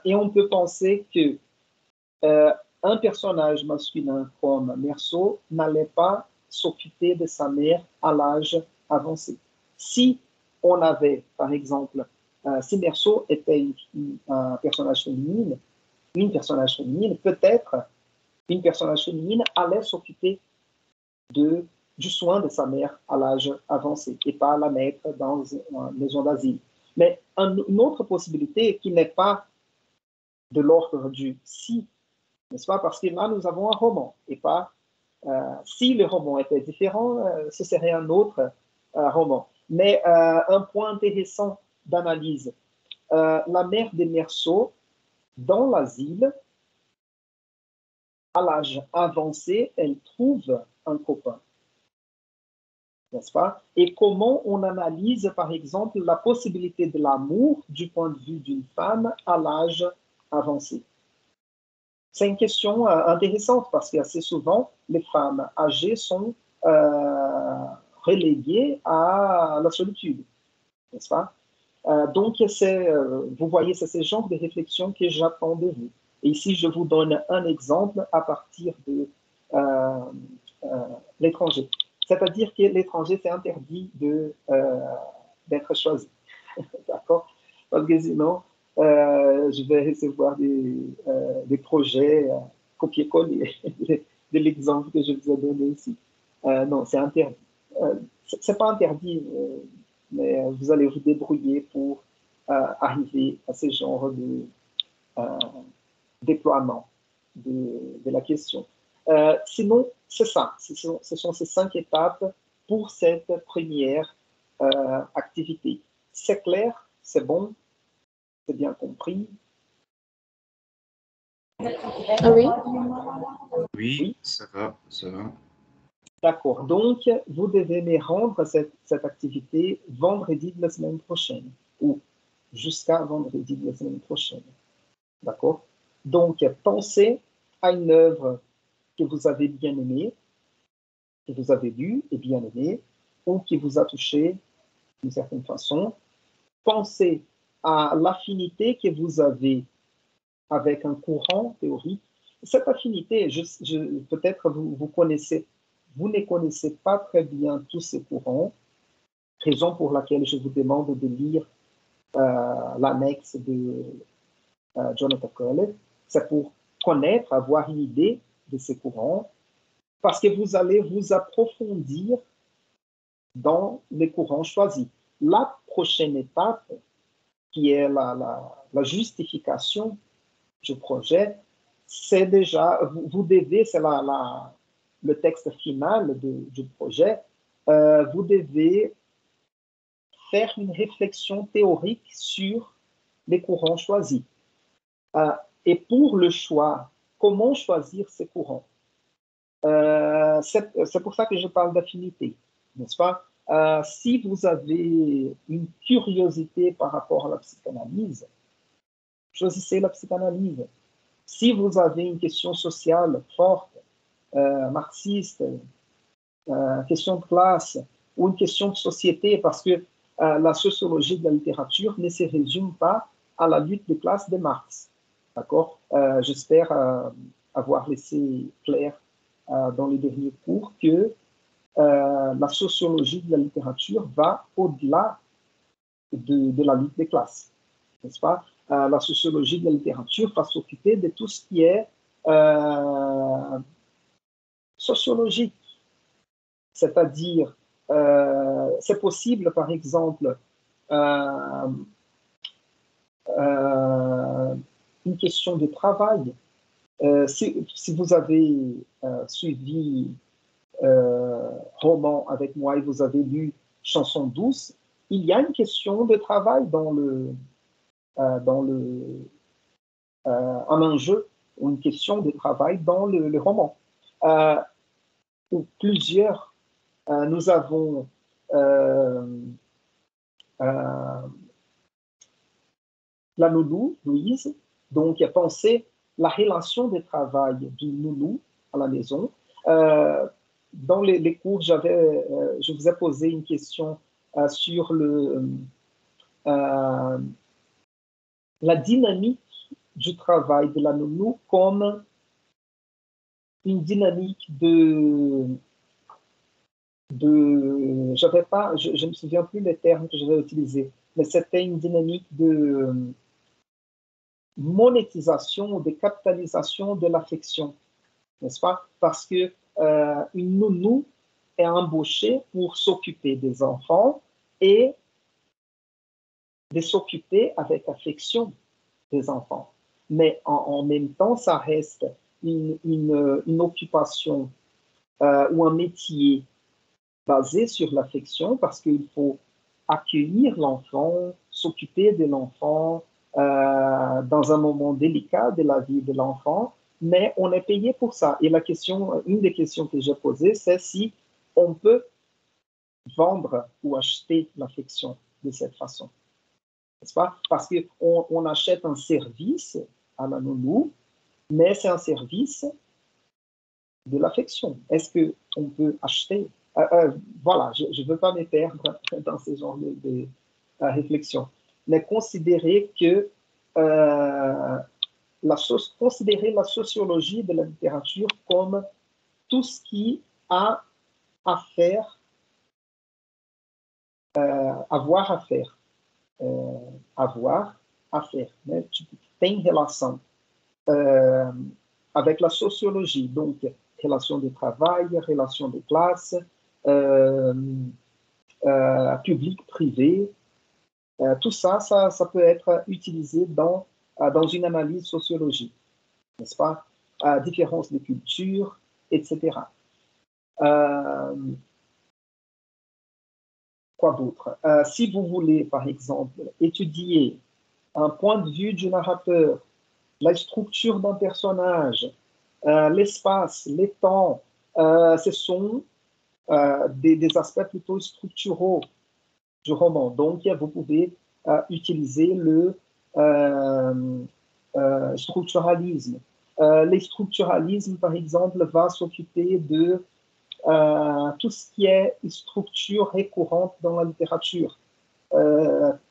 Et on peut penser que un personnage masculin comme Meursault n'allait pas s'occuper de sa mère à l'âge avancé. Si on avait, par exemple, si Meursault était un personnage féminine, peut-être une personnage féminine allait s'occuper du soin de sa mère à l'âge avancé et pas la mettre dans une maison d'asile. Mais une autre possibilité qui n'est pas de l'ordre du si, n'est-ce pas? Parce que là, nous avons un roman et pas, si le roman était différent, ce serait un autre roman. Mais un point intéressant d'analyse, la mère de Meursault, dans l'asile, à l'âge avancé, elle trouve un copain, n'est-ce pas? Et comment on analyse, par exemple, la possibilité de l'amour du point de vue d'une femme à l'âge avancé? C'est une question intéressante parce qu'assez souvent, les femmes âgées sont reléguées à la solitude, n'est-ce pas? Donc, vous voyez, c'est ce genre de réflexion que j'attends de vous. Et ici, je vous donne un exemple à partir de l'étranger. C'est-à-dire que l'étranger, c'est interdit d'être choisi. D'accord? Parce que sinon, je vais recevoir des projets copier-coller de l'exemple que je vous ai donné ici. Non, c'est interdit. C'est pas interdit, mais vous allez vous débrouiller pour arriver à ce genre de déploiement de la question. Sinon, c'est ça. Ce sont ces 5 étapes pour cette première activité. C'est clair, c'est bon, c'est bien compris. Oui. Oui, ça va, ça va. D'accord. Donc, vous devez me rendre cette activité vendredi de la semaine prochaine. Ou jusqu'à vendredi de la semaine prochaine. D'accord? Donc, pensez à une œuvre que vous avez bien aimée, que vous avez lue et bien aimée, ou qui vous a touché d'une certaine façon. Pensez à l'affinité que vous avez avec un courant théorique. Cette affinité, peut-être vous ne connaissez pas très bien tous ces courants, raison pour laquelle je vous demande de lire l'annexe de Jonathan Cole. C'est pour connaître, avoir une idée de ces courants, parce que vous allez vous approfondir dans les courants choisis. La prochaine étape, qui est la justification du projet, c'est déjà, vous devez, c'est le texte final du projet, vous devez faire une réflexion théorique sur les courants choisis. Et pour le choix, comment choisir ces courants? C'est pour ça que je parle d'affinité, n'est-ce pas? Si vous avez une curiosité par rapport à la psychanalyse, choisissez la psychanalyse. Si vous avez une question sociale forte, marxiste, question de classe, ou une question de société, parce que la sociologie de la littérature ne se résume pas à la lutte des classes de Marx. D'accord? J'espère avoir laissé clair dans les derniers cours que la sociologie de la littérature va au-delà de la lutte des classes, n'est-ce pas? La sociologie de la littérature va s'occuper de tout ce qui est sociologique, c'est-à-dire, c'est possible, par exemple, une question de travail. Si vous avez suivi roman avec moi et vous avez lu Chanson douce, il y a une question de travail un enjeu ou une question de travail dans le roman. Ou plusieurs, nous avons la nounou, Louise, donc il a pensé la relation de travail du nounou à la maison. Dans les cours, je vous ai posé une question sur la dynamique du travail de la nounou comme une dynamique je ne me souviens plus les termes que j'avais utilisés, mais c'était une dynamique de monétisation, de capitalisation de l'affection, n'est-ce pas? Parce que une nounou est embauchée pour s'occuper des enfants et de s'occuper avec affection des enfants. Mais en même temps, ça reste une occupation ou un métier basé sur l'affection parce qu'il faut accueillir l'enfant, s'occuper de l'enfant dans un moment délicat de la vie de l'enfant, mais on est payé pour ça. Et une des questions que j'ai posées, c'est si on peut vendre ou acheter l'affection de cette façon. N'est-ce pas? Parce qu'on achète un service à la nounou, mais c'est un service de l'affection. Est-ce qu'on peut acheter? Voilà, je ne veux pas me perdre dans ce genre de réflexion. Mais considérer considérer la sociologie de la littérature comme tout ce qui a à faire, avoir à faire. Mais tu tem relação avec la sociologie, donc relation de travail, relation de classe, public-privé, tout ça, ça peut être utilisé dans une analyse sociologique, n'est-ce pas? Différence de culture, etc. Quoi d'autre? Si vous voulez, par exemple, étudier un point de vue du narrateur, la structure d'un personnage, l'espace, les temps, ce sont des aspects plutôt structuraux du roman. Donc, vous pouvez utiliser le structuralisme. Les structuralismes, par exemple, va s'occuper de tout ce qui est structure récurrente dans la littérature.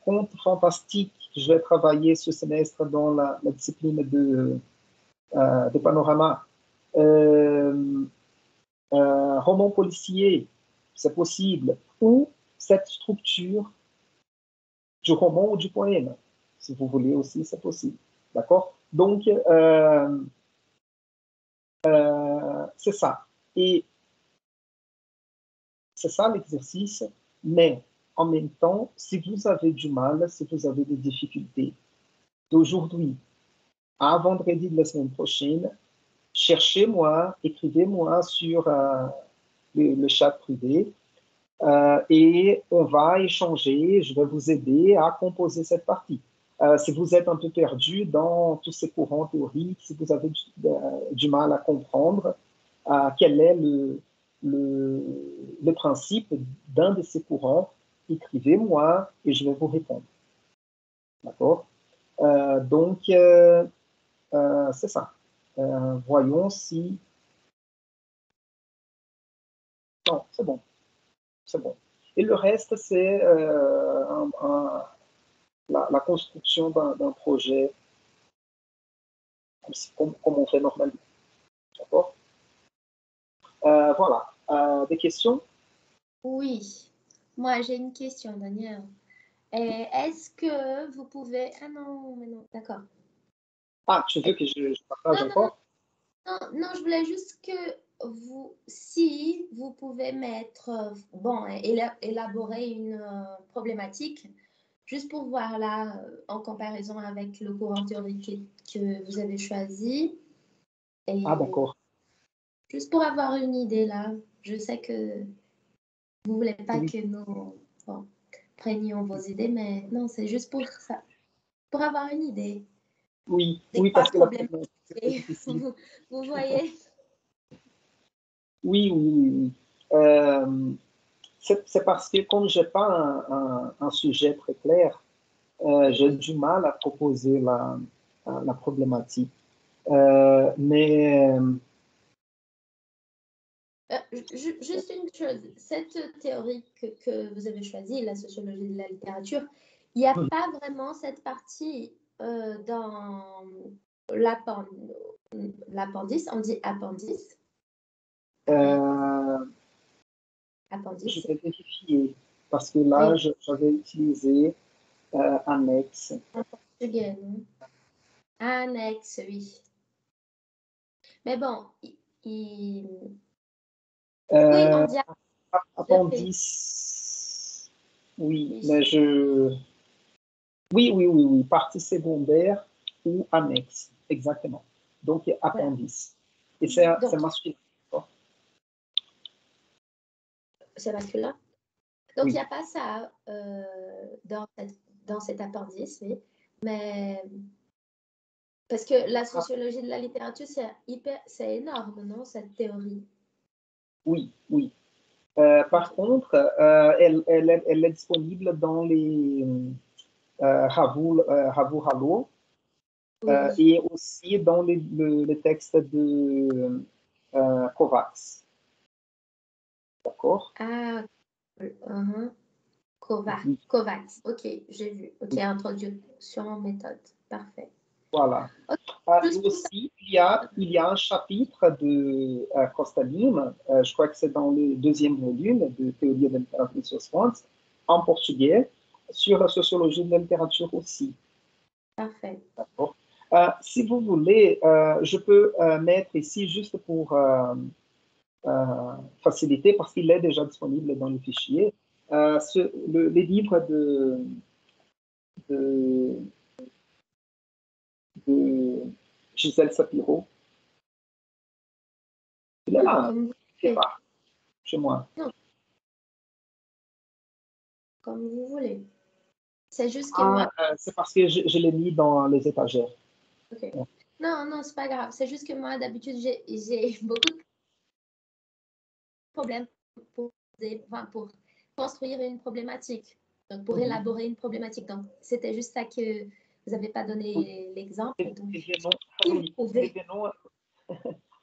Contes fantastiques, je vais travailler ce semestre dans la discipline de panorama. Roman policier, c'est possible. Ou cette structure du roman ou du poème, si vous voulez aussi, c'est possible. D'accord? Donc, c'est ça. Et c'est ça l'exercice, mais en même temps, si vous avez du mal, si vous avez des difficultés, d'aujourd'hui à vendredi de la semaine prochaine, cherchez-moi, écrivez-moi sur le chat privé et on va échanger, je vais vous aider à composer cette partie. Si vous êtes un peu perdu dans tous ces courants théoriques, si vous avez du mal à comprendre quel est le principe d'un de ces courants, écrivez-moi et je vais vous répondre. D'accord? Donc, c'est ça. Voyons si... Non, c'est bon. C'est bon. Et le reste, c'est la construction d'un projet comme on fait normalement. D'accord? Voilà. Des questions? Oui. Moi, j'ai une question, Daniel. Est-ce que vous pouvez... Ah non, mais non, d'accord. Ah, tu veux que je partage encore? Non, je voulais juste que vous, si vous pouvez mettre, bon, élaborer une problématique, juste pour voir là, en comparaison avec le courant théorique que vous avez choisi. Et Ah, d'accord. juste pour avoir une idée là, je sais que vous ne voulez pas Oui. que nous prenions vos idées, mais non, c'est juste pour ça, pour avoir une idée. Oui, C'est oui, pas parce que la problématique. problématique est difficile. Vous voyez? Oui, oui, oui. C'est parce que comme je n'ai pas un sujet très clair, j'ai du mal à proposer la problématique. Mais Juste une chose, cette théorie que vous avez choisie, la sociologie de la littérature, il n'y a pas vraiment cette partie dans l'appendice, on dit appendice. Appendice. je vais vérifier parce que là, Oui. j'avais utilisé annexe. En portugais, non? Annexe, oui. Mais bon, oui, on dit Appendice. Oui, mais oui, partie secondaire ou annexe, exactement. Donc, appendice. Et c'est masculin. C'est masculin. Donc, il n'y a pas ça dans cet appendice, oui. Mais parce que la sociologie de la littérature, c'est énorme, non, cette théorie? Oui, oui. Par contre, elle est disponible dans les Havur Halo et aussi dans le texte de Kovacs. D'accord? Ah, Kovacs. Ok, j'ai vu. Ok, introduction en méthode. Parfait. Voilà. Et aussi, il y a un chapitre de Costalim, je crois que c'est dans le deuxième volume de Théorie de la littérature sur en portugais, sur la sociologie de la littérature aussi. Parfait. D'accord. Si vous voulez, je peux mettre ici juste pour faciliter, parce qu'il est déjà disponible dans le fichier, les livres de Gisèle Sapiro. Il est là, quelque part, chez moi. Non. Comme vous voulez. C'est juste que moi... c'est parce que je l'ai mis dans les étagères. Okay. Non, c'est pas grave. C'est juste que moi, d'habitude, j'ai beaucoup de problèmes pour construire une problématique. Donc, pour élaborer une problématique. Donc, c'était juste ça que vous n'avez pas donné l'exemple.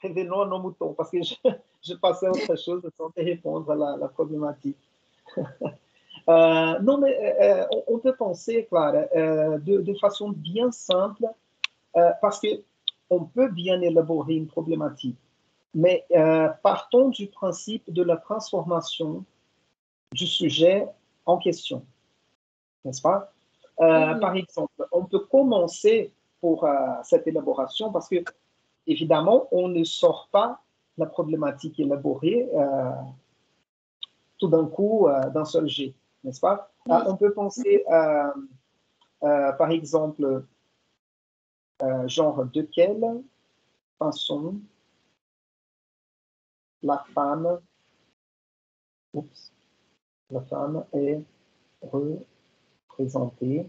Revenons à nos moutons, parce que je passais à autre chose sans te répondre à la problématique. Non, mais on peut penser, Clara, de façon bien simple, parce qu'on peut bien élaborer une problématique, mais partons du principe de la transformation du sujet en question, n'est-ce pas? Par exemple, on peut commencer pour cette élaboration, parce que, évidemment, on ne sort pas la problématique élaborée tout d'un coup d'un seul jet, n'est-ce pas? On peut penser, par exemple, genre de quelle façon la femme est représentée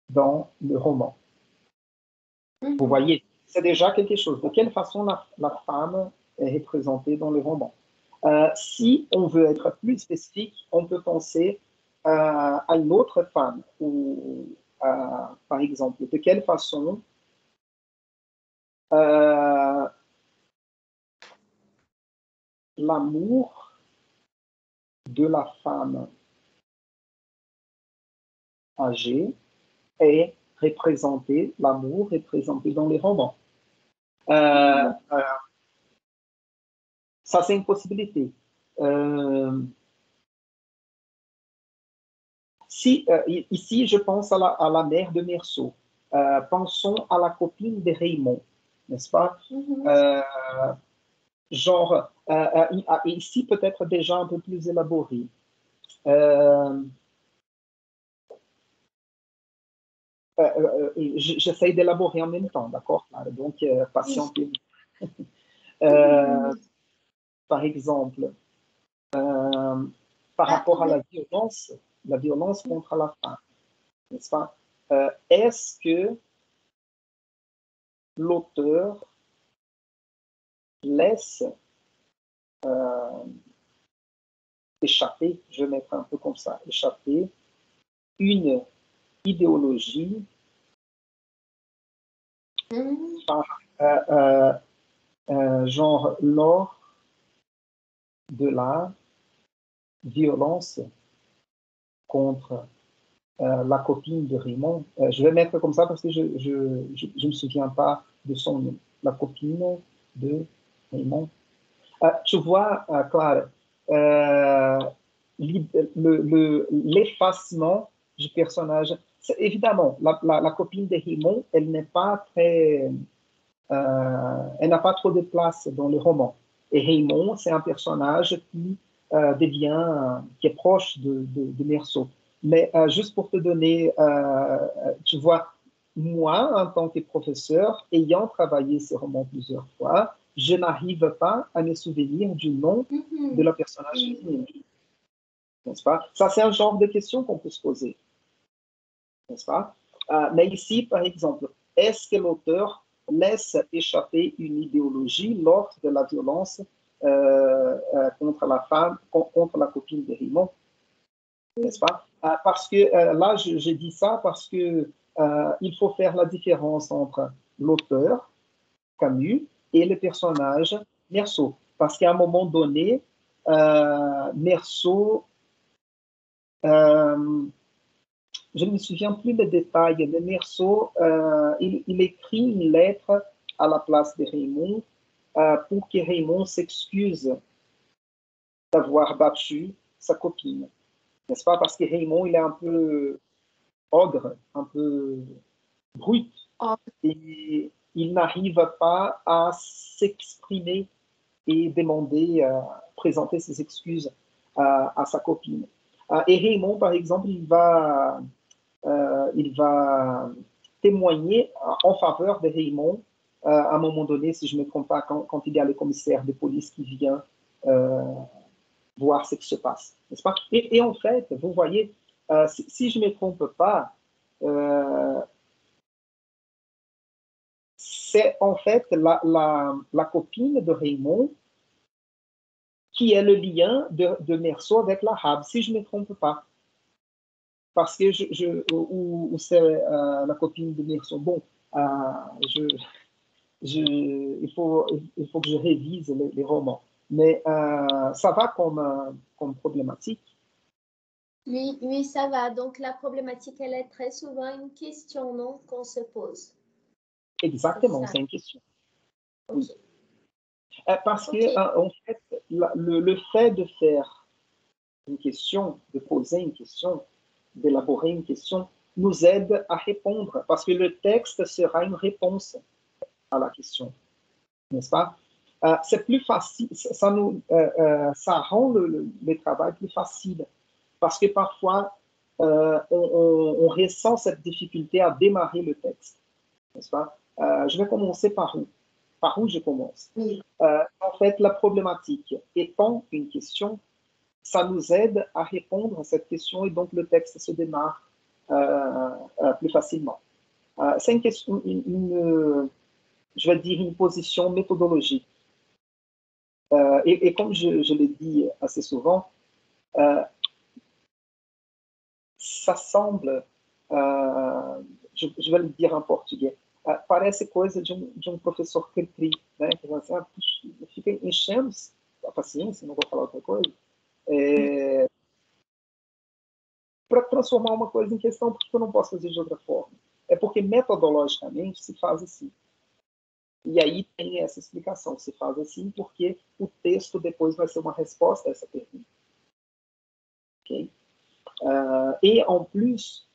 dans le roman. Vous voyez, c'est déjà quelque chose. De quelle façon la femme est représentée dans le roman? Si on veut être plus spécifique, on peut penser à une autre femme, ou par exemple, de quelle façon l'amour de la femme âgée est représenté, l'amour représenté dans les romans. Ça, c'est une possibilité. Ici, je pense à la mère de Meursault. Pensons à la copine de Raymond, n'est-ce pas? Genre, ici, peut-être déjà un peu plus élaboré. J'essaie d'élaborer en même temps, d'accord? Donc, patientez. Par exemple, par rapport à la violence contre la femme, n'est-ce pas? Est-ce que l'auteur laisse échapper, je vais mettre un peu comme ça, échapper une idéologie genre lors de la violence contre la copine de Raymond. Je vais mettre comme ça parce que je ne me souviens pas de son nom. La copine de Raymond. Tu vois, Claire, l'effacement du personnage. Évidemment, la copine de Raymond, elle n'est pas très... elle n'a pas trop de place dans le roman. Et Raymond, c'est un personnage qui qui est proche de Meursault. Mais juste pour te donner, tu vois, moi, en tant que professeur, ayant travaillé ce roman plusieurs fois, je n'arrive pas à me souvenir du nom de la personnage féminine. N'est-ce pas? Ça, c'est un genre de question qu'on peut se poser. N'est-ce pas? Mais ici, par exemple, est-ce que l'auteur laisse échapper une idéologie lors de la violence contre la femme, contre la copine de Raymond? N'est-ce pas? Parce que là, je dis ça parce que il faut faire la différence entre l'auteur, Camus, et le personnage Meursault. Parce qu'à un moment donné, Meursault, je ne me souviens plus des détails, mais Meursault, il écrit une lettre à la place de Raymond pour que Raymond s'excuse d'avoir battu sa copine. N'est-ce pas? Parce que Raymond, il est un peu ogre, un peu brut. Et il n'arrive pas à s'exprimer et demander, présenter ses excuses à sa copine. Et Raymond, par exemple, il va témoigner en faveur de Raymond à un moment donné, si je ne me trompe pas, quand il y a le commissaire de police qui vient voir ce qui se passe, n'est-ce pas? Et en fait, vous voyez, si je ne me trompe pas, c'est en fait la copine de Raymond qui est le lien de Meursault avec l'arabe, si je ne me trompe pas. parce que ou c'est la copine de Merson. Bon, il faut que je révise les romans. Mais ça va comme problématique. Oui, oui, ça va. Donc, la problématique, elle est très souvent une question, non, qu'on se pose. Exactement, c'est une question. Okay. Oui. Parce que, en fait, le fait de faire une question, de poser une question, d'élaborer une question, nous aide à répondre, parce que le texte sera une réponse à la question, n'est-ce pas? C'est plus facile, ça rend le travail plus facile, parce que parfois, on ressent cette difficulté à démarrer le texte, n'est-ce pas? Je vais commencer par où? Par où je commence? Oui. En fait, la problématique étant une question, ça nous aide à répondre à cette question et donc le texte se démarre plus facilement. C'est une question, je vais dire une position méthodologique. Et comme je l'ai dit assez souvent, ça semble, je vais le dire en português, parece coisa de professor Cri-Cri, né? Que assim, fica enchendo a paciência, não vou falar outra coisa, para transformar uma coisa em questão, porque eu não posso fazer de outra forma. É porque metodologicamente se faz assim. E aí tem essa explicação, se faz assim porque o texto depois vai ser uma resposta a essa pergunta. Okay? Et en plus,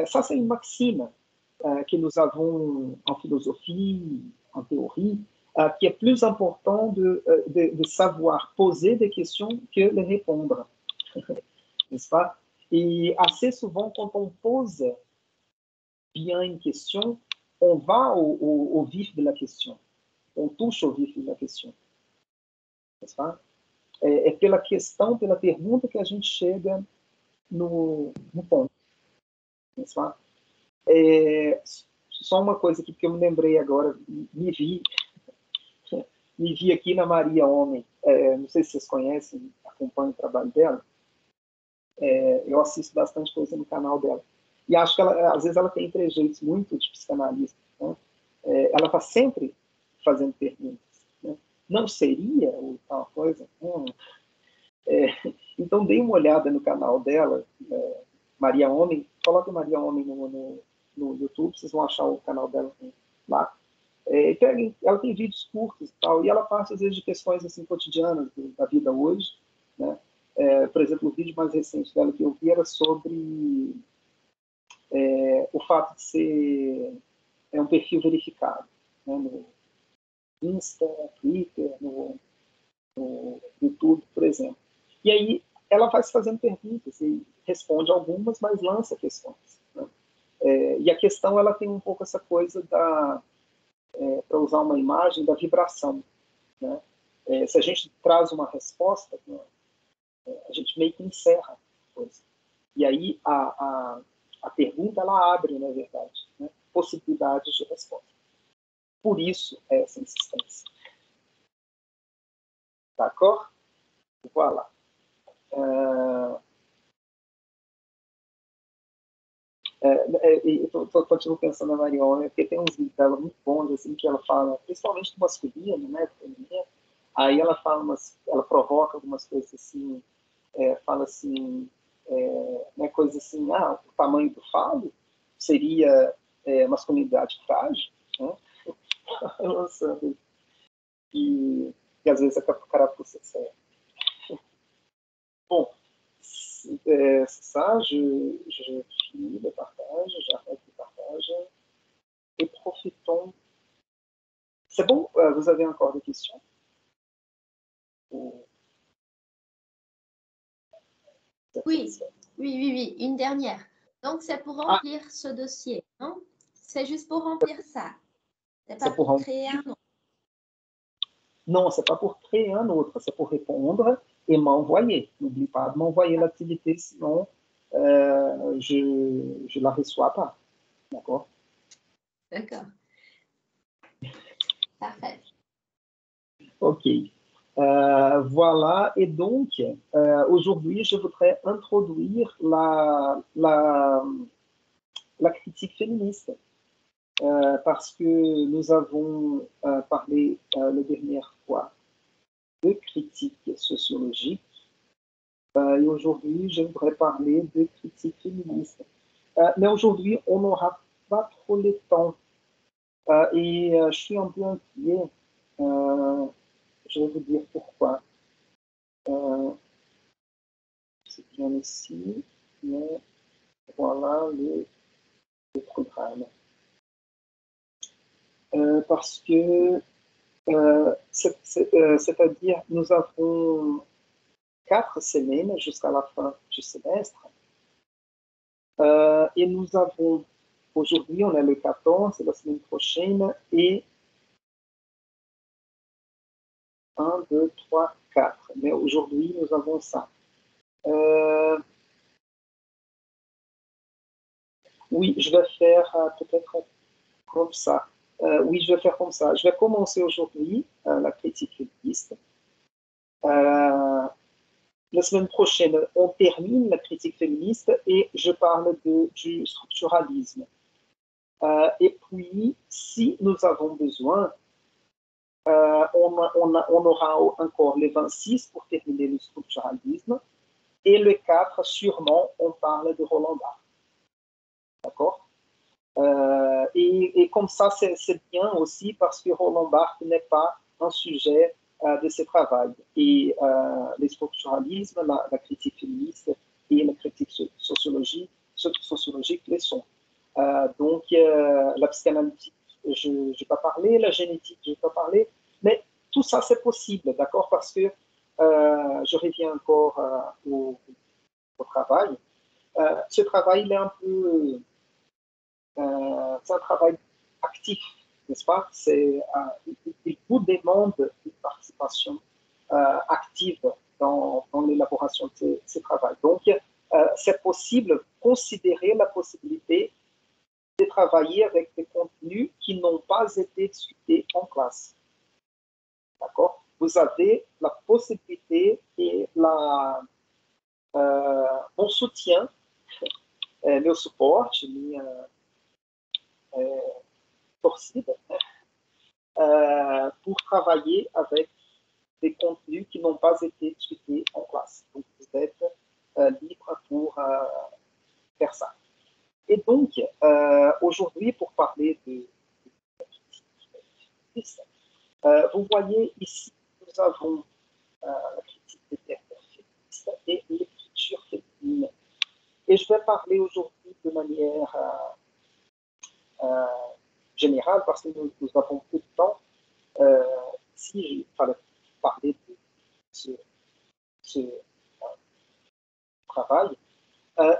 ça c'est une maxime que nous avons en philosophie, en théorie, qui est plus important de savoir poser des questions que les répondre. N'est-ce pas? Et assez souvent, quand on pose bien une question, on va au vif de la question. On touche au vif de la question. N'est-ce pas? É pela questão, pela pergunta que a gente chega no ponto. N'est-ce pas? Só uma coisa aqui que eu me lembrei agora, me vi aqui na Maria Homem. Não sei se vocês conhecem, acompanham o trabalho dela. Eu assisto bastante coisa no canal dela. E acho que ela, às vezes ela tem trejeitos muito de psicanalista. Né? Ela está sempre fazendo perguntas. Né? Não seria ou tal coisa? Então, dei uma olhada no canal dela, Maria Homem. Coloque Maria Homem no YouTube, vocês vão achar o canal dela lá. Ela tem vídeos curtos e tal, e ela passa, às vezes, de questões assim, cotidianas da vida hoje. Né? Por exemplo, o vídeo mais recente dela que eu vi era sobre o fato de ser um perfil verificado, né, no Insta, Twitter, no YouTube, por exemplo. E aí ela vai se fazendo perguntas e responde algumas, mas lança questões. Né? E a questão ela tem um pouco essa coisa para usar uma imagem, da vibração. Né? Se a gente traz uma resposta, a gente meio que encerra a coisa. E aí a pergunta ela abre, na verdade, né, possibilidades de resposta. Por isso, essa insistência. D'accord? Voilà. Eu continuo pensando na Mariona, porque tem uns vídeos dela muito bons, assim, que ela fala, principalmente do masculino, né, feminino. Aí ela fala ela provoca algumas coisas assim, fala assim, né, coisas assim, o tamanho do falo seria masculinidade frágil, né? Lançando. E às vezes a carapuça serve. Bon, ça, je finis le partage, j'arrête le partage et profitons. C'est bon? Vous avez encore des questions? Oui, une dernière. Donc, c'est pour remplir ce dossier, non? C'est juste pour remplir ça. C'est pas pour créer un autre. Non, c'est pas pour créer un autre, c'est pour répondre et m'envoyer. N'oublie pas de m'envoyer l'activité, sinon je la reçois pas. D'accord? D'accord. Parfait. Ok. Voilà, et donc aujourd'hui, je voudrais introduire la critique féministe parce que nous avons parlé la dernière fois de critique sociologique et aujourd'hui, je voudrais parler de critique féministe. Mais aujourd'hui, on n'aura pas trop le temps et je suis un peu inquiet. Je vais vous dire pourquoi. C'est bien ici, mais voilà le programme. Parce que, c'est-à-dire, nous avons 4 semaines jusqu'à la fin du semestre. Et nous avons, aujourd'hui, on est le 14, c'est la semaine prochaine, et 1, 2, 3, 4. Mais aujourd'hui, nous avons ça. Oui, je vais faire peut-être comme ça. Oui, je vais faire comme ça. Je vais commencer aujourd'hui la critique féministe. La semaine prochaine, on termine la critique féministe et je parle du structuralisme. Et puis, si nous avons besoin, on aura encore les 26 pour terminer le structuralisme. Et le 4, sûrement, on parle de Roland Barthes. D'accord? Et comme ça, c'est bien aussi parce que Roland Barthes n'est pas un sujet de ce travail. Et le structuralisme, la critique féministe et la critique sociologique les sont. Donc, la psychanalytique, je n'ai pas parlé, la génétique, je n'ai pas parlé, mais tout ça, c'est possible, d'accord? Parce que je reviens encore au travail. Ce travail, il est un peu... c'est un travail actif, n'est-ce pas? Il vous demande une participation active dans l'élaboration de ce travail. Donc, c'est possible, considérer la possibilité de travailler avec des contenus qui n'ont pas été discutés en classe. D'accord? Vous avez la possibilité et mon soutien, meu suporte, minha torcida, pour travailler avec des contenus qui n'ont pas été discutés en classe. Donc, vous êtes libre pour faire ça. Et donc, aujourd'hui, pour parler de vous voyez ici, nous avons la critique des termes féministes et l'écriture féminine. Et je vais parler aujourd'hui de manière générale parce que nous avons peu de temps. Si il fallait parler de ce travail.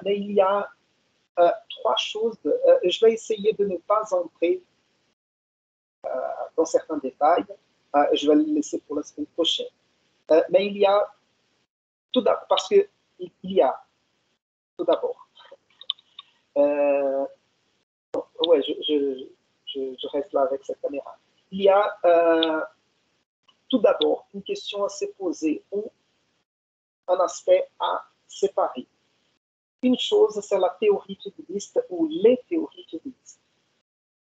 Mais il y a 3 choses. Je vais essayer de ne pas entrer dans certains détails. Je vais le laisser pour la semaine prochaine. Mais il y a tout d'abord, parce que il y a tout d'abord. Ouais, je reste là avec cette caméra. Il y a tout d'abord une question à se poser ou un aspect à séparer. Une chose, c'est la théorie féministe ou les théories féministes.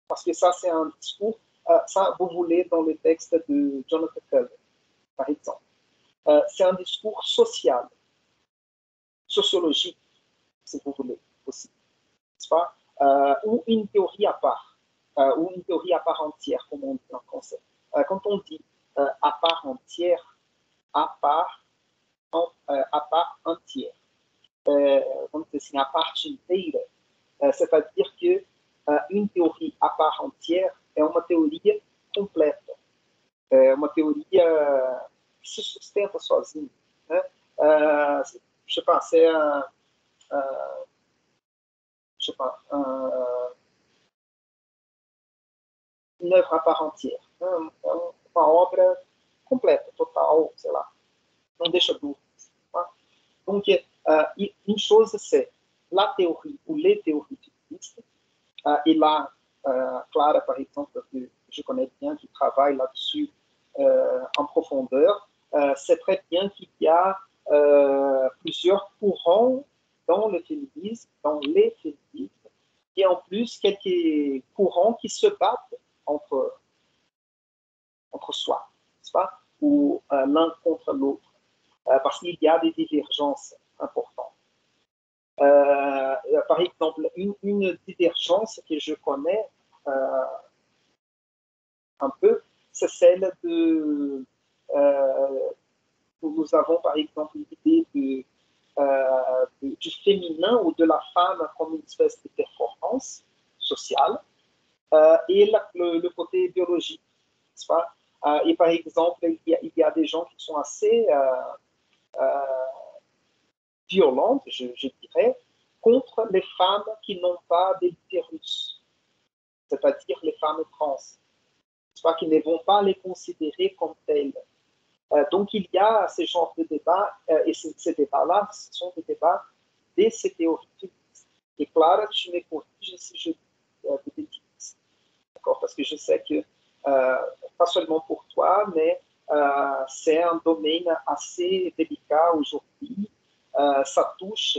Parce que ça, c'est un discours, ça, vous voulez dans le texte de Jonathan Culver, par exemple. C'est un discours social, sociologique, si vous voulez, aussi. N'est-ce pas? Ou une théorie à part, ou une théorie à part entière, comme on dit en français. Quand on dit à part entière, à part entière, vamos dizer assim, a parte inteira, c'est-à-dire que une théorie à part entière é uma teoria completa, é uma teoria que se sustenta sozinha, né? Je sais pas, c'est je sais pas, une œuvre à part entière, uma obra completa, total, sei lá, não deixa dúvidas. Tá? Donc, une chose, c'est la théorie ou les théories féministes. Et là, Clara, par exemple, que je connais bien, qui travaille là-dessus en profondeur, c'est très bien qu'il y a plusieurs courants dans le féminisme, dans les féminismes, et en plus quelques courants qui se battent entre soi, n'est-ce pas, ou l'un contre l'autre, parce qu'il y a des divergences importantes. Par exemple, une divergence que je connais un peu, c'est celle de où nous avons par exemple l'idée du féminin ou de la femme comme une espèce de performance sociale et le côté biologique, n'est-ce pas? Et par exemple, il y a des gens qui sont assez violentes, je dirais, contre les femmes qui n'ont pas d'utérus, c'est-à-dire les femmes trans, n'est-ce pas, qui ne vont pas les considérer comme telles. Donc, il y a ce genre de débat, et ces débats-là, ce sont des débats de ces théories. Et Clara, tu me corriges si je dis des bêtises. D'accord? Parce que je sais que, pas seulement pour toi, mais c'est un domaine assez délicat aujourd'hui. Ça touche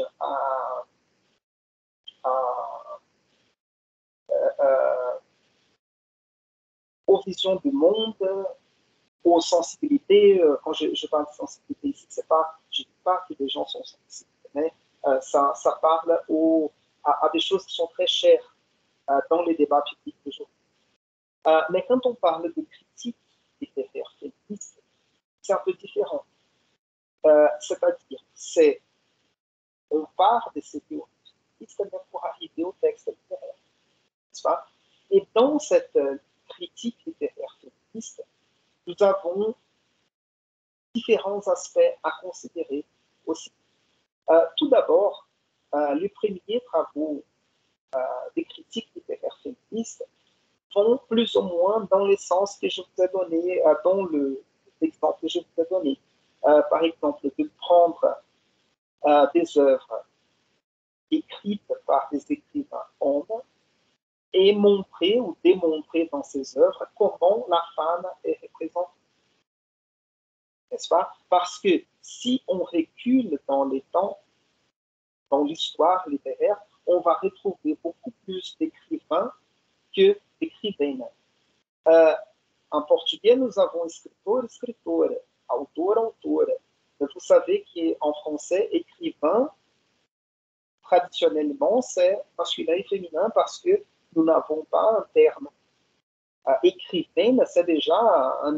aux visions du monde, aux sensibilités. Quand je parle de sensibilité ici, je ne dis pas que les gens sont sensibles, mais ça parle à des choses qui sont très chères dans les débats publics aujourd'hui. Mais quand on parle de critique littéraire féministe, c'est un peu différent. C'est-à-dire, on part de ces théories féministes pour arriver au texte littéraire, n'est-ce pas? Et dans cette critique littéraire féministe, nous avons différents aspects à considérer aussi. Tout d'abord, les premiers travaux des critiques littéraires féministes vont plus ou moins dans les sens que je vous ai donné, dans l'exemple que je vous ai donné. Par exemple, de prendre des œuvres écrites par des écrivains hommes et montrer ou démontrer dans ces œuvres comment la femme est représentée. N'est-ce pas? Parce que si on recule dans les temps, dans l'histoire littéraire, on va retrouver beaucoup plus d'écrivains que d'écrivaines. En portugais, nous avons escritor, escritora, autor, autora. Mais vous savez qu'en français, écrivain, traditionnellement, c'est masculin et féminin parce que nous n'avons pas un terme. Écrivaine, c'est déjà un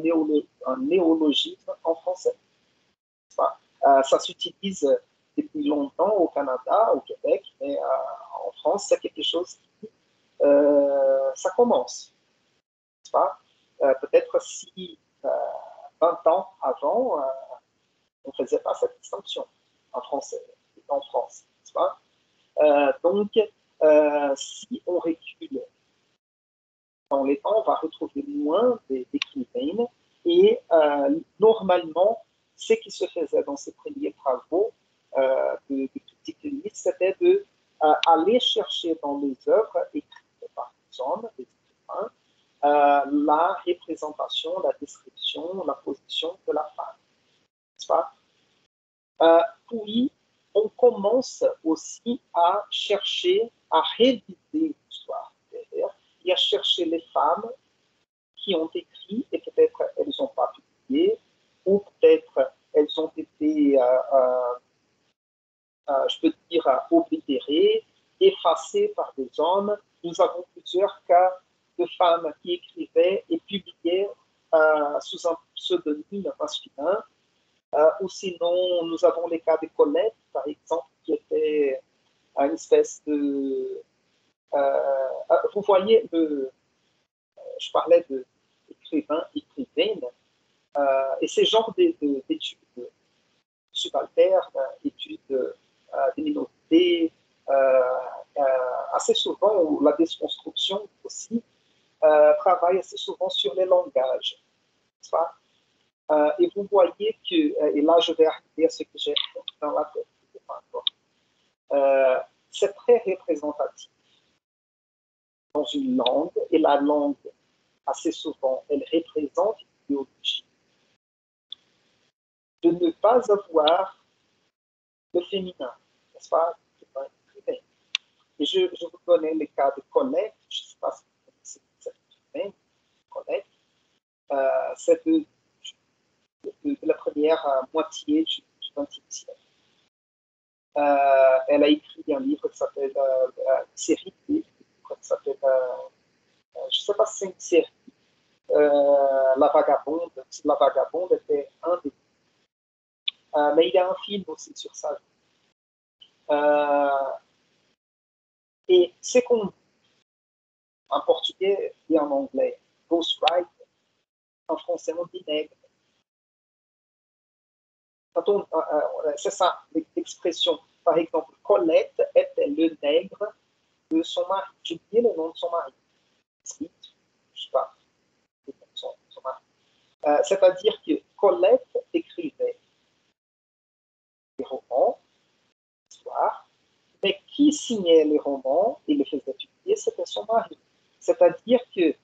néologisme en français. Ça s'utilise depuis longtemps au Canada, au Québec, mais en France, c'est quelque chose qui ça commence. Peut-être si 20 ans avant, on ne faisait pas cette distinction en français, en France. Donc, si on recule dans les temps, on va retrouver moins d'écrivaines et normalement, ce qui se faisait dans ces premiers travaux de critique féministe, c'était d'aller chercher dans les œuvres écrites par des hommes, des écrivains, la représentation, la description, la position de la femme. N'est-ce pas? Puis, on commence aussi à chercher, à réviser l'histoire et à chercher les femmes qui ont écrit et peut-être elles n'ont pas publié ou peut-être elles ont été, je peux dire, oblitérées, effacées par des hommes. Nous avons plusieurs cas de femmes qui écrivaient et publiaient sous un pseudonyme masculin. Ou sinon, nous avons les cas de Colette, par exemple, qui était une espèce de... vous voyez, je parlais d'écrivain, écrivaine, et ces genres d'études subalternes, études des minorités, assez souvent, ou la déconstruction aussi, travaille assez souvent sur les langages. Et vous voyez que, et là je vais arriver à ce que j'ai dans la tête, c'est très représentatif dans une langue, et la langue, assez souvent, elle représente une idéologie. de ne pas avoir le féminin, n'est-ce pas? Et je vous donnais le cas de Colette, je ne sais pas si vous connaissez cette écrivaine, Colette. C'est de la première moitié du XXe siècle. Elle a écrit un livre qui s'appelle une série de livres qui s'appelle, je ne sais pas si c'est une série, La Vagabonde. La Vagabonde était un des mais il y a un film aussi sur ça. Et c'est qu'on dit en portugais et en anglais, ghostwriter, en français on dit nègre. C'est ça l'expression. Par exemple, Colette était le nègre de son mari. J'ai oublié le nom de son mari. Je ne sais pas. Son mari. C'est-à-dire que Colette écrivait des romans, histoires, mais qui signait les romans et les faisait publier, c'était son mari. C'est-à-dire que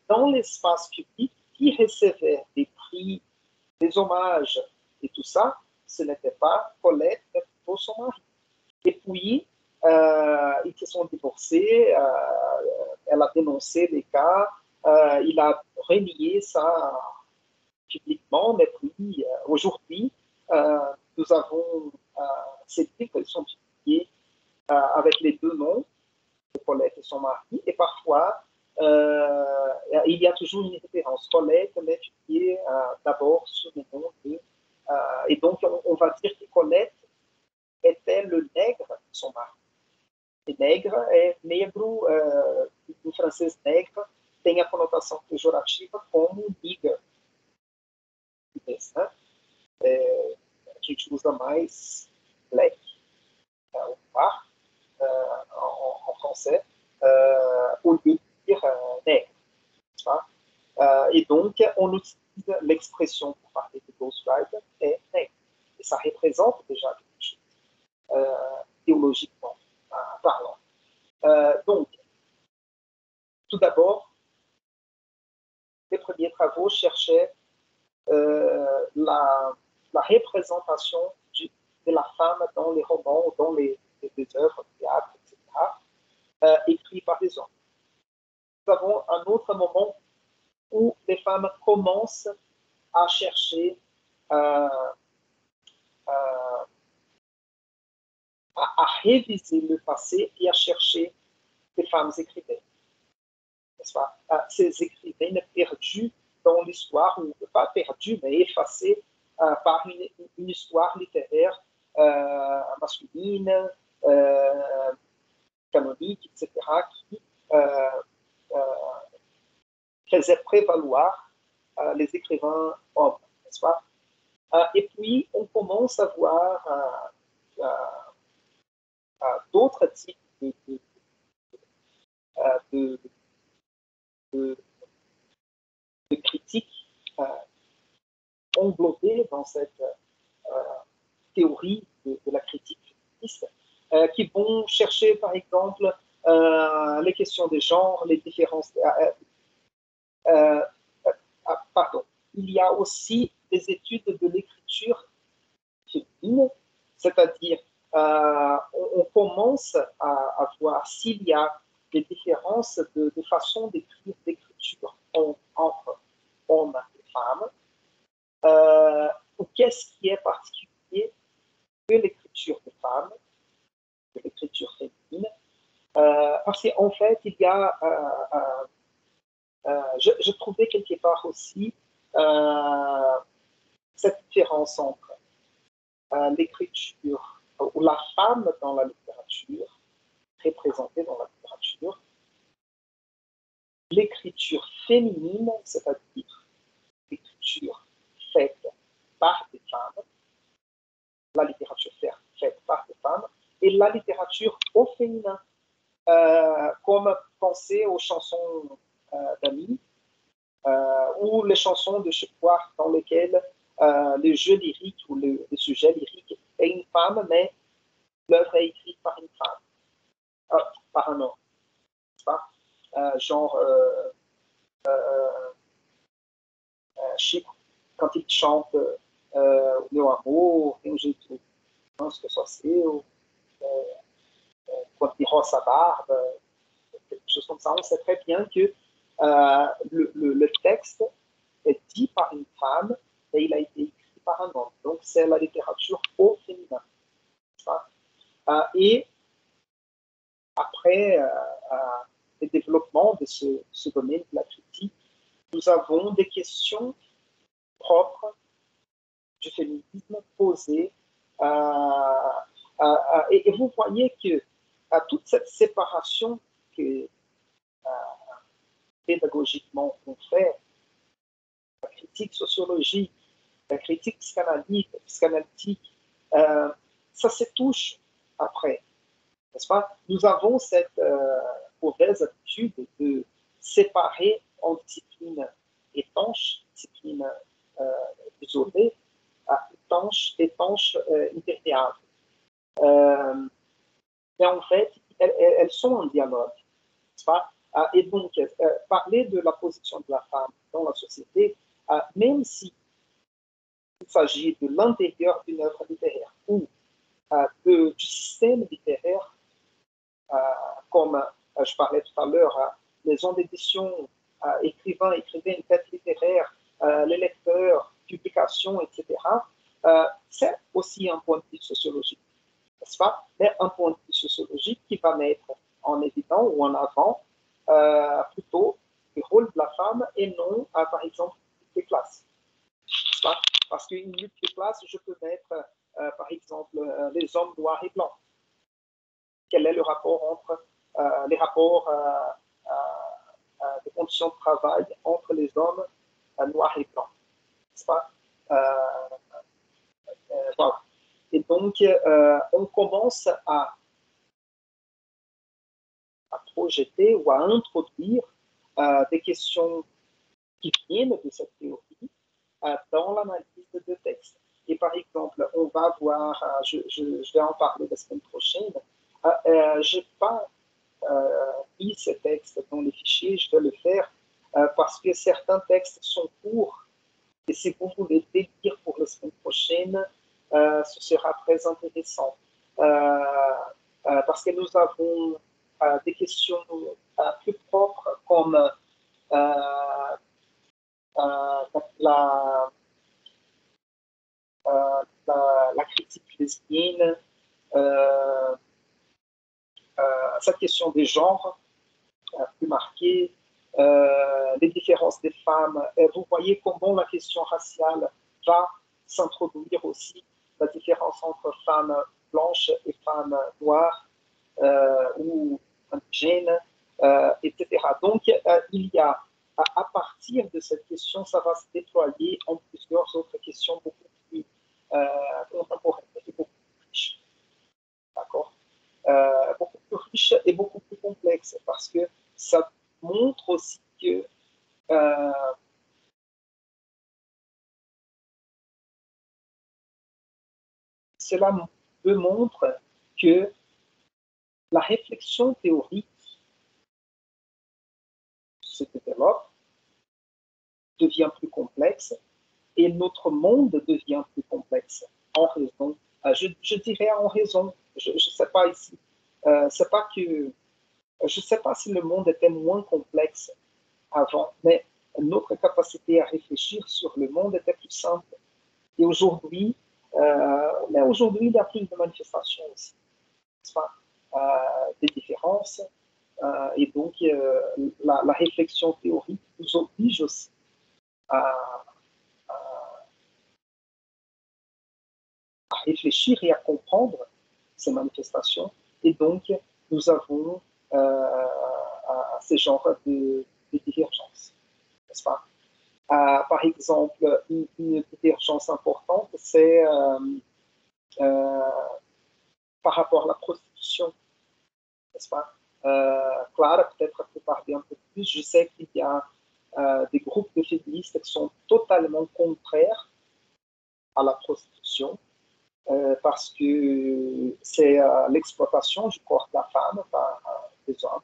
dans l'espace public, qui recevait des prix, des hommages et tout ça, ce n'était pas Colette, mais plutôt son mari. Et puis, ils se sont divorcés, elle a dénoncé les cas, il a renié ça publiquement, mais puis aujourd'hui, nous avons ces livres, ils sont publiés avec les deux noms de Colette et son mari, et parfois, il y a toujours une référence. Colette, mais publiée d'abord sous le nom de... et donc, on va dire que Colette était le nègre de son mari. E nègre é negro, em francês nègre tem a conotação pejorativa como nigger. Né? A gente usa mais black, ou noir, en français, au lieu de dire nègre. Et donc, on utilise l'expression pour parler de ghostwriter est nègre. Et ça représente déjà quelque chose, théologiquement parlant. Donc, tout d'abord, les premiers travaux cherchaient la représentation de la femme dans les romans, dans les œuvres de théâtre, etc., écrits par les hommes. Nous avons un autre moment où les femmes commencent à chercher à réviser le passé et à chercher des femmes écrivaines. N'est-ce pas? Ces écrivaines perdues dans l'histoire, ou pas perdues, mais effacées par une histoire littéraire masculine, canonique, etc., qui faisait prévaloir les écrivains hommes, n'est-ce pas? Et puis, on commence à voir d'autres types de critiques englobées dans cette théorie de la critique féministe, qui vont chercher, par exemple, les questions de genre, les différences. Pardon. Il y a aussi des études de l'écriture féminine, c'est-à-dire on commence à voir s'il y a des différences de façon d'écriture entre hommes et femmes, ou qu'est-ce qui est particulier de l'écriture de femmes, de l'écriture féminine, parce qu'en fait, il y a, je trouvais quelque part aussi cette différence entre l'écriture, ou la femme dans la littérature, représentée dans la littérature, l'écriture féminine, c'est-à-dire l'écriture faite par des femmes, la littérature faite par des femmes, et la littérature au féminin, comme penser aux chansons d'amis, ou les chansons de Chepoir dans lesquelles le jeu lyrique ou le sujet lyrique est une femme, mais l'œuvre est écrite par une femme, par un homme. Genre, Chypre, quand il chante meu amor, tem um jeito manso que eu só seu, quando il roça a barbe, quelque chose comme ça. On sait très bien que le texte est dit par une femme et il a été écrit par un homme. Donc, c'est la littérature au féminin. Et après le développement de ce domaine de la critique, nous avons des questions propres du féminisme posées. Et vous voyez que toute cette séparation que pédagogiquement on fait, la critique sociologique, la critique psychanalytique, ça se touche après, n'est-ce pas? Nous avons cette mauvaise habitude de séparer en disciplines étanches, disciplines isolées, étanches imperméables. Mais en fait, elles sont en dialogue, n'est-ce pas? Et donc, parler de la position de la femme dans la société, même si il s'agit de l'intérieur d'une œuvre littéraire ou du système littéraire, comme je parlais tout à l'heure, maisons d'édition, écrivains, écrivaines, têtes littéraires, les lecteurs, publications, etc. C'est aussi un point de vue sociologique, n'est-ce pas? Mais un point de vue sociologique qui va mettre en évidence ou en avant plutôt le rôle de la femme et non, par exemple, des classes. N'est-ce pas? Parce qu'une lutte de classe, je peux mettre, par exemple, les hommes noirs et blancs. Quel est le rapport entre les rapports de conditions de travail entre les hommes noirs et blancs, n'est-ce pas? Voilà. Et donc, on commence à projeter ou à introduire des questions qui viennent de cette théorie dans l'analyse de texte. Et par exemple, on va voir, je vais en parler la semaine prochaine, je n'ai pas mis ces textes dans les fichiers, je vais le faire parce que certains textes sont courts et si vous voulez les lire pour la semaine prochaine, ce sera très intéressant parce que nous avons des questions plus propres comme la critique lesbienne, cette question des genres plus marquée, les différences des femmes. Et vous voyez comment la question raciale va s'introduire aussi, la différence entre femmes blanches et femmes noires ou indigènes, etc. Donc, il y a, à partir de cette question, ça va se déployer en plusieurs autres questions beaucoup plus contemporaines et beaucoup plus riches. D'accord? Beaucoup plus riches et beaucoup plus complexes parce que ça montre aussi que cela montre que la réflexion théorique se développe, devient plus complexe et notre monde devient plus complexe en raison, je dirais en raison, je ne sais pas ici, c'est pas que, je ne sais pas si le monde était moins complexe avant, mais notre capacité à réfléchir sur le monde était plus simple. Et aujourd'hui, il y a plus de manifestations aussi, n'est-ce pas? Des différences. Et donc, la réflexion théorique nous oblige aussi à réfléchir et à comprendre ces manifestations. Et donc, nous avons ces genres de divergences, n'est-ce pas? Par exemple, une divergence importante, c'est par rapport à la prostitution, n'est-ce pas? Clara, peut-être peut parler un peu plus. Je sais qu'il y a des groupes de féministes qui sont totalement contraires à la prostitution parce que c'est l'exploitation du corps de la femme par des hommes.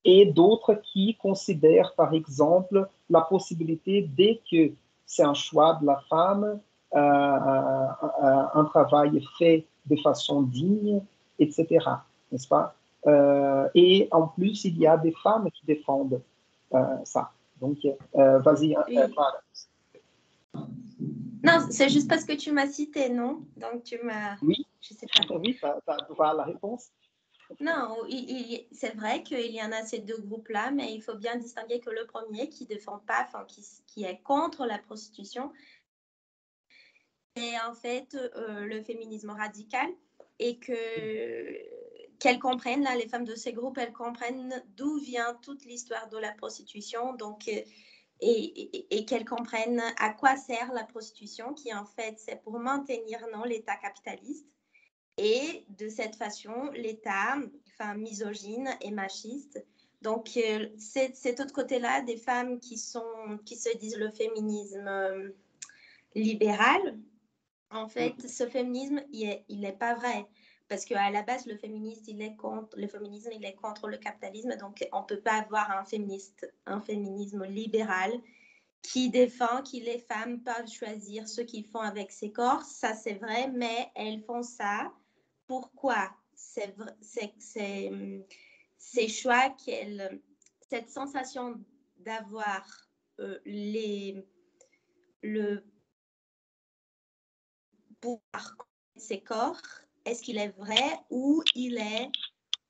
Et d'autres qui considèrent, par exemple, la possibilité, dès que c'est un choix de la femme, un travail est fait de façon digne, etc. N'est-ce pas? Et en plus, il y a des femmes qui défendent ça. Donc, vas-y, Oui. Clara. Non, c'est juste parce que tu m'as cité, non? Donc, tu m'as... Oui, Je sais pas. oui, tu as droit à la réponse. Non, c'est vrai qu'il y en a ces deux groupes-là, mais il faut bien distinguer que le premier qui défend pas, enfin, qui est contre la prostitution, est en fait le féminisme radical et qu'elles comprennent, là, les femmes de ces groupes, elles comprennent d'où vient toute l'histoire de la prostitution, donc, et qu'elles comprennent à quoi sert la prostitution, qui en fait, c'est pour maintenir non, l'État capitaliste. Et de cette façon, l'État, enfin, misogyne et machiste. Donc, cet autre côté-là, des femmes qui se disent le féminisme libéral, en fait, ce féminisme, il n'est pas vrai. Parce qu'à la base, le féminisme, il est contre le capitalisme. Donc, on ne peut pas avoir un féminisme libéral qui défend que les femmes peuvent choisir ce qu'ils font avec ses corps. Ça, c'est vrai, mais elles font ça. Pourquoi? Ces choix, cette sensation d'avoir le pouvoir de ses corps, est-ce qu'il est vrai ou il est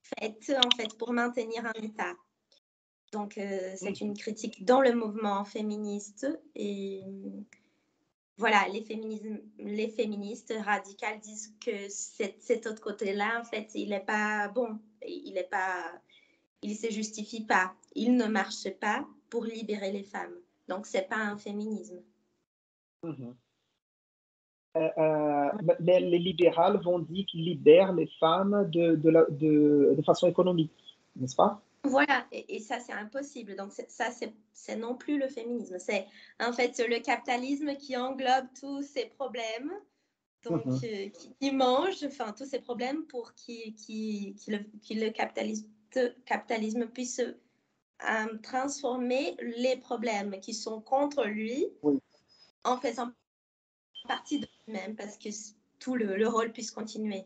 fait en fait pour maintenir un état? Donc c'est une critique dans le mouvement féministe et voilà, les féministes radicales disent que cet autre côté-là, en fait, il n'est pas bon, il se justifie pas, il ne marche pas pour libérer les femmes. Donc c'est pas un féminisme. Mais les libérales vont dire qu'ils libèrent les femmes de façon économique, n'est-ce pas? Voilà, et ça c'est impossible. Donc ça c'est non plus le féminisme. C'est en fait le capitalisme qui englobe tous ces problèmes, donc qui mange, enfin tous ces problèmes pour le capitalisme puisse transformer les problèmes qui sont contre lui en faisant partie de lui-même, parce que tout le rôle puisse continuer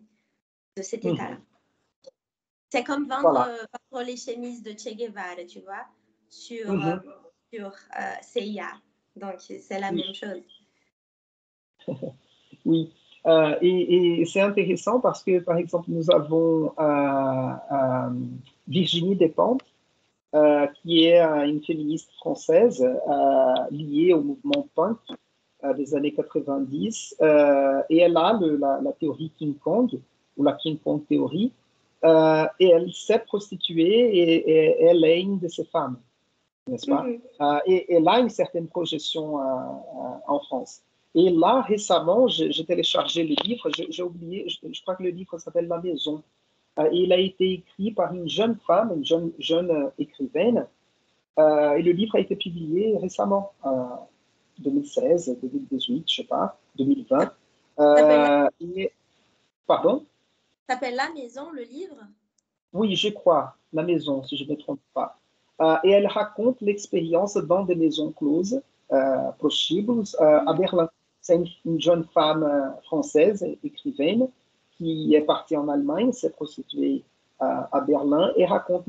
de cet état-là. C'est comme vendre les chemises de Che Guevara, tu vois, sur CIA. Donc, c'est la même chose. Oui. Et c'est intéressant parce que, par exemple, nous avons Virginie Despentes, qui est une féministe française liée au mouvement punk des années 90. Et elle a la théorie King Kong, ou la King Kong théorie. Et elle s'est prostituée et elle est une de ces femmes, n'est-ce pas? Et elle a une certaine projection en France. Et là, récemment, j'ai téléchargé le livre, j'ai oublié, je crois que le livre s'appelle La Maison. Il a été écrit par une jeune femme, une jeune écrivaine, et le livre a été publié récemment, 2016, 2018, je sais pas, 2020. Pardon? Ça s'appelle La Maison, le livre? Oui, je crois, La Maison, si je ne me trompe pas. Et elle raconte l'expérience dans des maisons closes, proscibules, à Berlin. C'est une jeune femme française, écrivaine, qui est partie en Allemagne, s'est prostituée à Berlin et raconte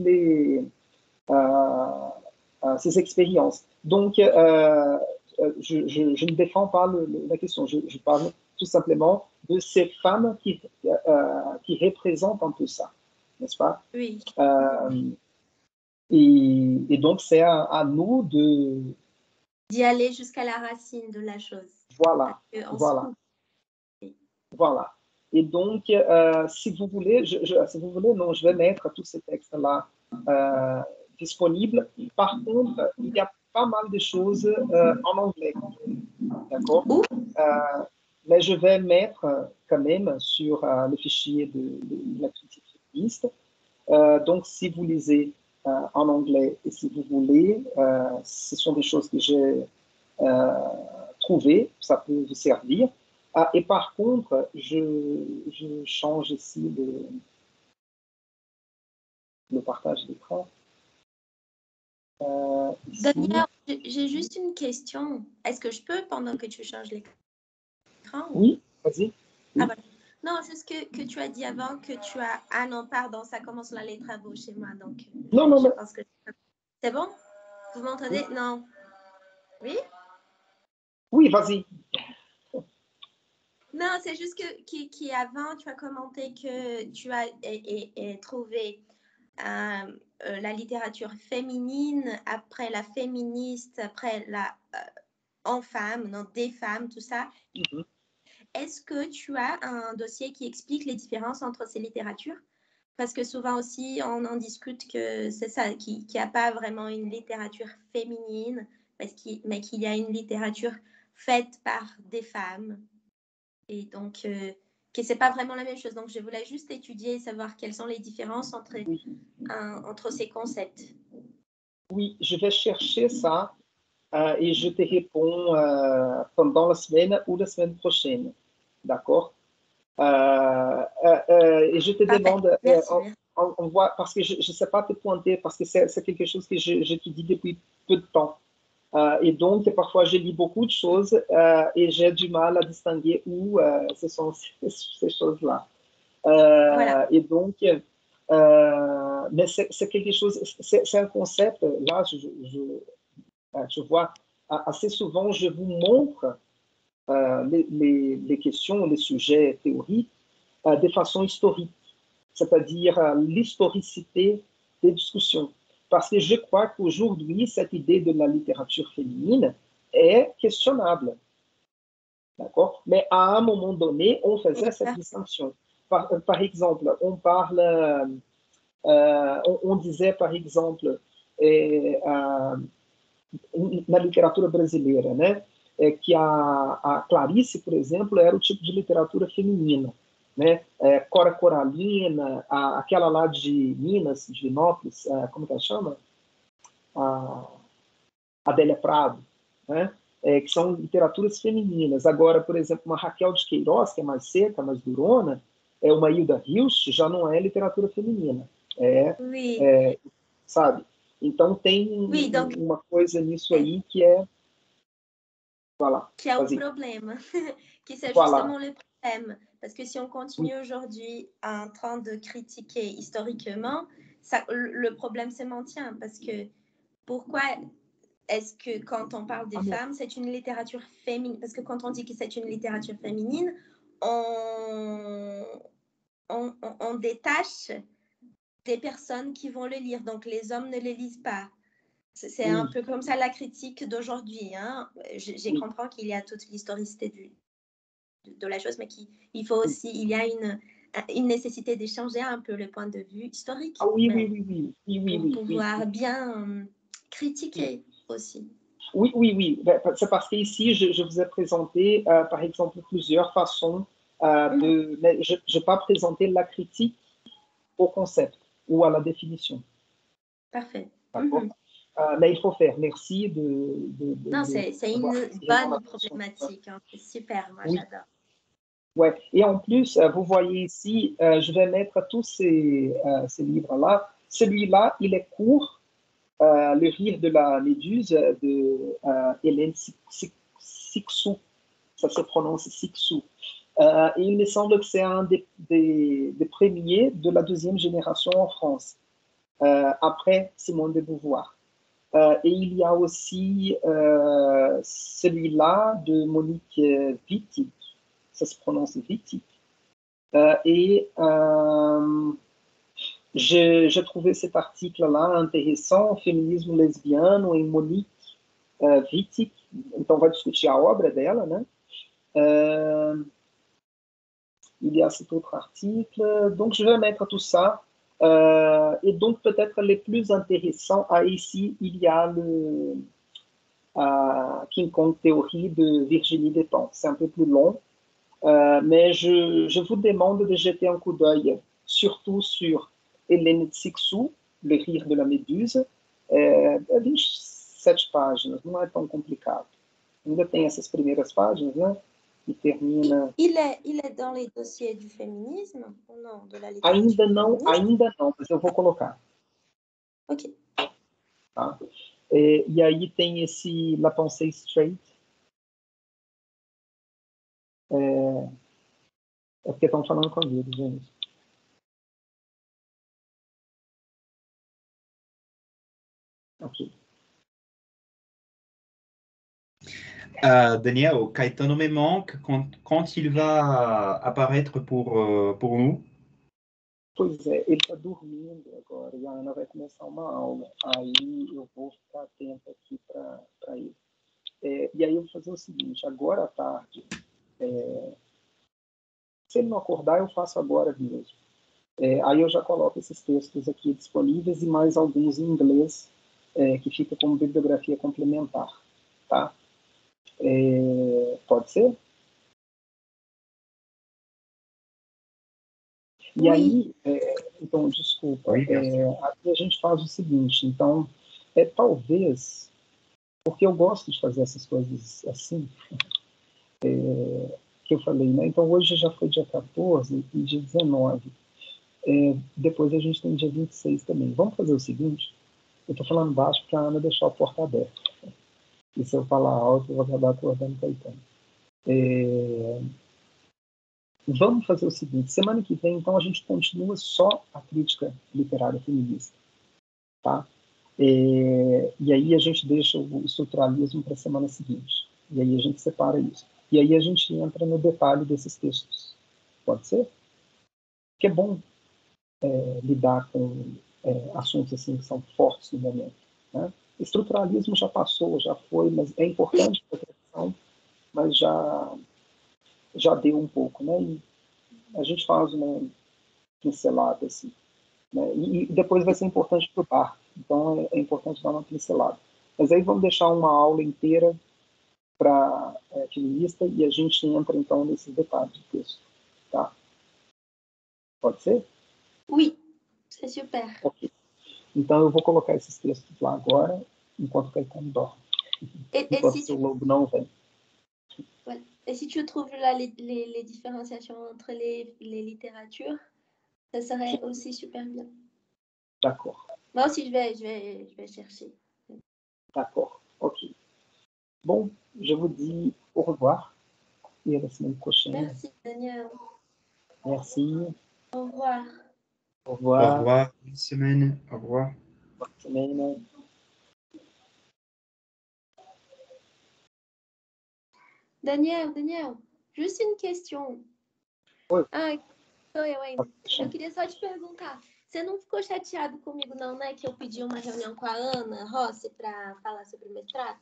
ses expériences. Donc, je ne défends pas la question, je parle tout simplement de ces femmes qui représentent un peu ça, n'est-ce pas? Oui. Et donc, c'est à nous d'y aller jusqu'à la racine de la chose. Voilà, voilà. Et donc, si vous voulez, non, je vais mettre tous ces textes-là disponibles. Par contre, il y a pas mal de choses en anglais, d'accord? Mais je vais mettre quand même sur le fichier de la critique féministe. Donc, si vous lisez en anglais et si vous voulez, ce sont des choses que j'ai trouvées, ça peut vous servir. Et par contre, je change ici le partage d'écran. D'ailleurs, J'ai juste une question. Est-ce que je peux pendant que tu changes l'écran? Oui, vas-y. Ah, voilà. Non, juste que tu as dit avant que tu as... Ah non, pardon, ça commence là les travaux chez moi. Donc, Non, je mais... pense que... C'est bon? Vous m'entendez? Oui. Non. Oui? Oui, vas-y. Non, c'est juste qu'avant, tu as commenté que tu as trouvé la littérature féminine, après la féministe, après la en femme, non, des femmes, tout ça. Mm-hmm. Est-ce que tu as un dossier qui explique les différences entre ces littératures? Parce que souvent aussi, on en discute que c'est ça, qu'il n'y a pas vraiment une littérature féminine, mais qu'il y a une littérature faite par des femmes. Et donc, que ce n'est pas vraiment la même chose. Donc, je voulais juste étudier et savoir quelles sont les différences entre ces concepts. Oui, je vais chercher ça et je te réponds pendant la semaine ou la semaine prochaine. D'accord? Et je te demande, on voit, parce que je ne sais pas te pointer, parce que c'est quelque chose que j'étudie depuis peu de temps. Et donc, parfois, je lis beaucoup de choses et j'ai du mal à distinguer où ce sont ces choses-là. Voilà. Et donc, mais c'est quelque chose, c'est un concept, là, je vois assez souvent, je vous montre les questions, les sujets théoriques de façon historique, c'est-à-dire l'historicité des discussions. Parce que je crois qu'aujourd'hui, cette idée de la littérature féminine est questionnable. D'accord? Mais à un moment donné, on faisait cette distinction. Par exemple, on parle, on disait par exemple, na literatura brasileira, né? Que a Clarice, por exemplo, era o tipo de literatura feminina, né? Cora Coralina, aquela lá de Minas, de Vinópolis, como que ela chama? A Adélia Prado, né? Que são literaturas femininas. Agora, por exemplo, uma Raquel de Queiroz, que é mais seca, mais durona, uma Hilda Hilst, já não é literatura feminina. Sabe? Então, tem uma coisa nisso aí que é... Voilà. Qui a un problème, qui c'est justement le problème. Parce que si on continue aujourd'hui en train de critiquer historiquement, le problème se maintient. Parce que pourquoi est-ce que quand on parle des femmes, c'est une littérature féminine? Parce que quand on dit que c'est une littérature féminine, on détache des personnes qui vont le lire. Donc, les hommes ne les lisent pas. C'est un peu comme ça la critique d'aujourd'hui. Hein. J'ai compris qu'il y a toute l'historicité de la chose, mais il faut aussi, il y a une nécessité d'échanger un peu le point de vue historique. Ah oui. Pour pouvoir bien critiquer aussi. Oui. C'est parce qu'ici, je vous ai présenté, par exemple, plusieurs façons de... Mais je n'ai pas présenté la critique au concept ou à la définition. Parfait. Mais il faut faire. Merci Non, c'est une bonne problématique. Hein. C'est super, moi j'adore. Ouais. Et en plus, vous voyez ici, je vais mettre tous ces livres-là. Celui-là, il est court. Le rire de la méduse de Hélène Cixous. Ça se prononce Cixous. Et il me semble que c'est un des premiers de la deuxième génération en France, après Simone de Beauvoir. Et il y a aussi celui-là de Monique Wittig. Ça se prononce Wittig. Et j'ai trouvé cet article-là intéressant, Feminismo Lesbiano, em Monique Wittig. Então, vai discutir a obra dela, né? Il y a cet autre article. Donc, je vais mettre tout ça. Et donc, peut-être les plus intéressants, ici, il y a le King Kong Theory de Virginie Despentes. C'est un peu plus long. Mais je vous demande de jeter un coup d'œil, surtout sur Hélène Cixous, Le rire de la méduse. 27 páginas, não é tão complicado. Ainda tem essas primeiras páginas, né? E termina... Il est dans les dossiers du féminisme ou non? De la littérature ainda não, mas eu vou colocar. Ok. Tá? E aí tem esse La Pensée Straight. É porque estão falando comigo, gente. Ok. Daniel, Caetano me manque quand il va apparaître pour nous. Pois é, ele está dormindo agora e a Ana vai começar uma aula. Aí eu vou ficar atento aqui para ele. E aí eu vou fazer o seguinte, agora à tarde, se ele não acordar, eu faço agora mesmo. Aí eu já coloco esses textos aqui disponíveis e mais alguns em inglês, que fica como bibliografia complementar. Tá? Pode ser? E aí, então, desculpa, aqui a gente faz o seguinte, então, talvez, porque eu gosto de fazer essas coisas assim, que eu falei, né? Então, hoje já foi dia 14 e dia 19. Depois a gente tem dia 26 também. Vamos fazer o seguinte, eu estou falando baixo para a Ana deixar a porta aberta. E se eu falar alto, eu vou acabar acordando Caetano. Vamos fazer o seguinte, semana que vem, então, a gente continua só a crítica literária feminista. Tá? E aí a gente deixa o estruturalismo para a semana seguinte. E aí a gente separa isso. E aí a gente entra no detalhe desses textos. Pode ser? Que é bom lidar com assuntos assim que são fortes no momento. Né? Estruturalismo já passou, já foi, mas é importante para a tradição, mas já deu um pouco. Né? E a gente faz uma pincelada assim. Né? E depois vai ser importante para o bar. Então é importante dar uma pincelada. Mas aí vamos deixar uma aula inteira para feminista e a gente entra então nesses detalhes do texto. Tá? Pode ser? Oui, c'est super. Ok. Então eu vou colocar esses textos lá agora, enquanto o Caetano dorme. Enquanto o lobo não vem. Ouais. Et si tu trouves là les différenciations entre les littératures, ça serait aussi super bien. D'accord. Moi aussi, je vais chercher. D'accord. Ok. Bon, je vous dis au revoir et à la semaine prochaine. Merci, Daniel. Merci. Au revoir. Au Au revoir. revoir, bonne semaine, au revoir. Bonne semaine. Daniel, juste une question. Oi. Oi, Wayne. Eu queria só te perguntar, você não ficou chateado comigo não, né? Que eu pedi uma reunião com a Ana Rossi para falar sobre o mestrado?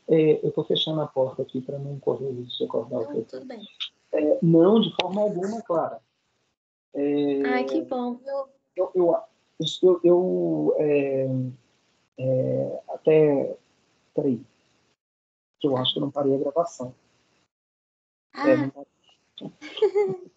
Eu estou fechando a porta aqui para não correr o risco de acordar o Caetano. Tudo bem. Não, de forma alguma, Clara. Ai, que bom. Até... Peraí. Que eu acho que eu não parei a gravação. Ah. Não parei.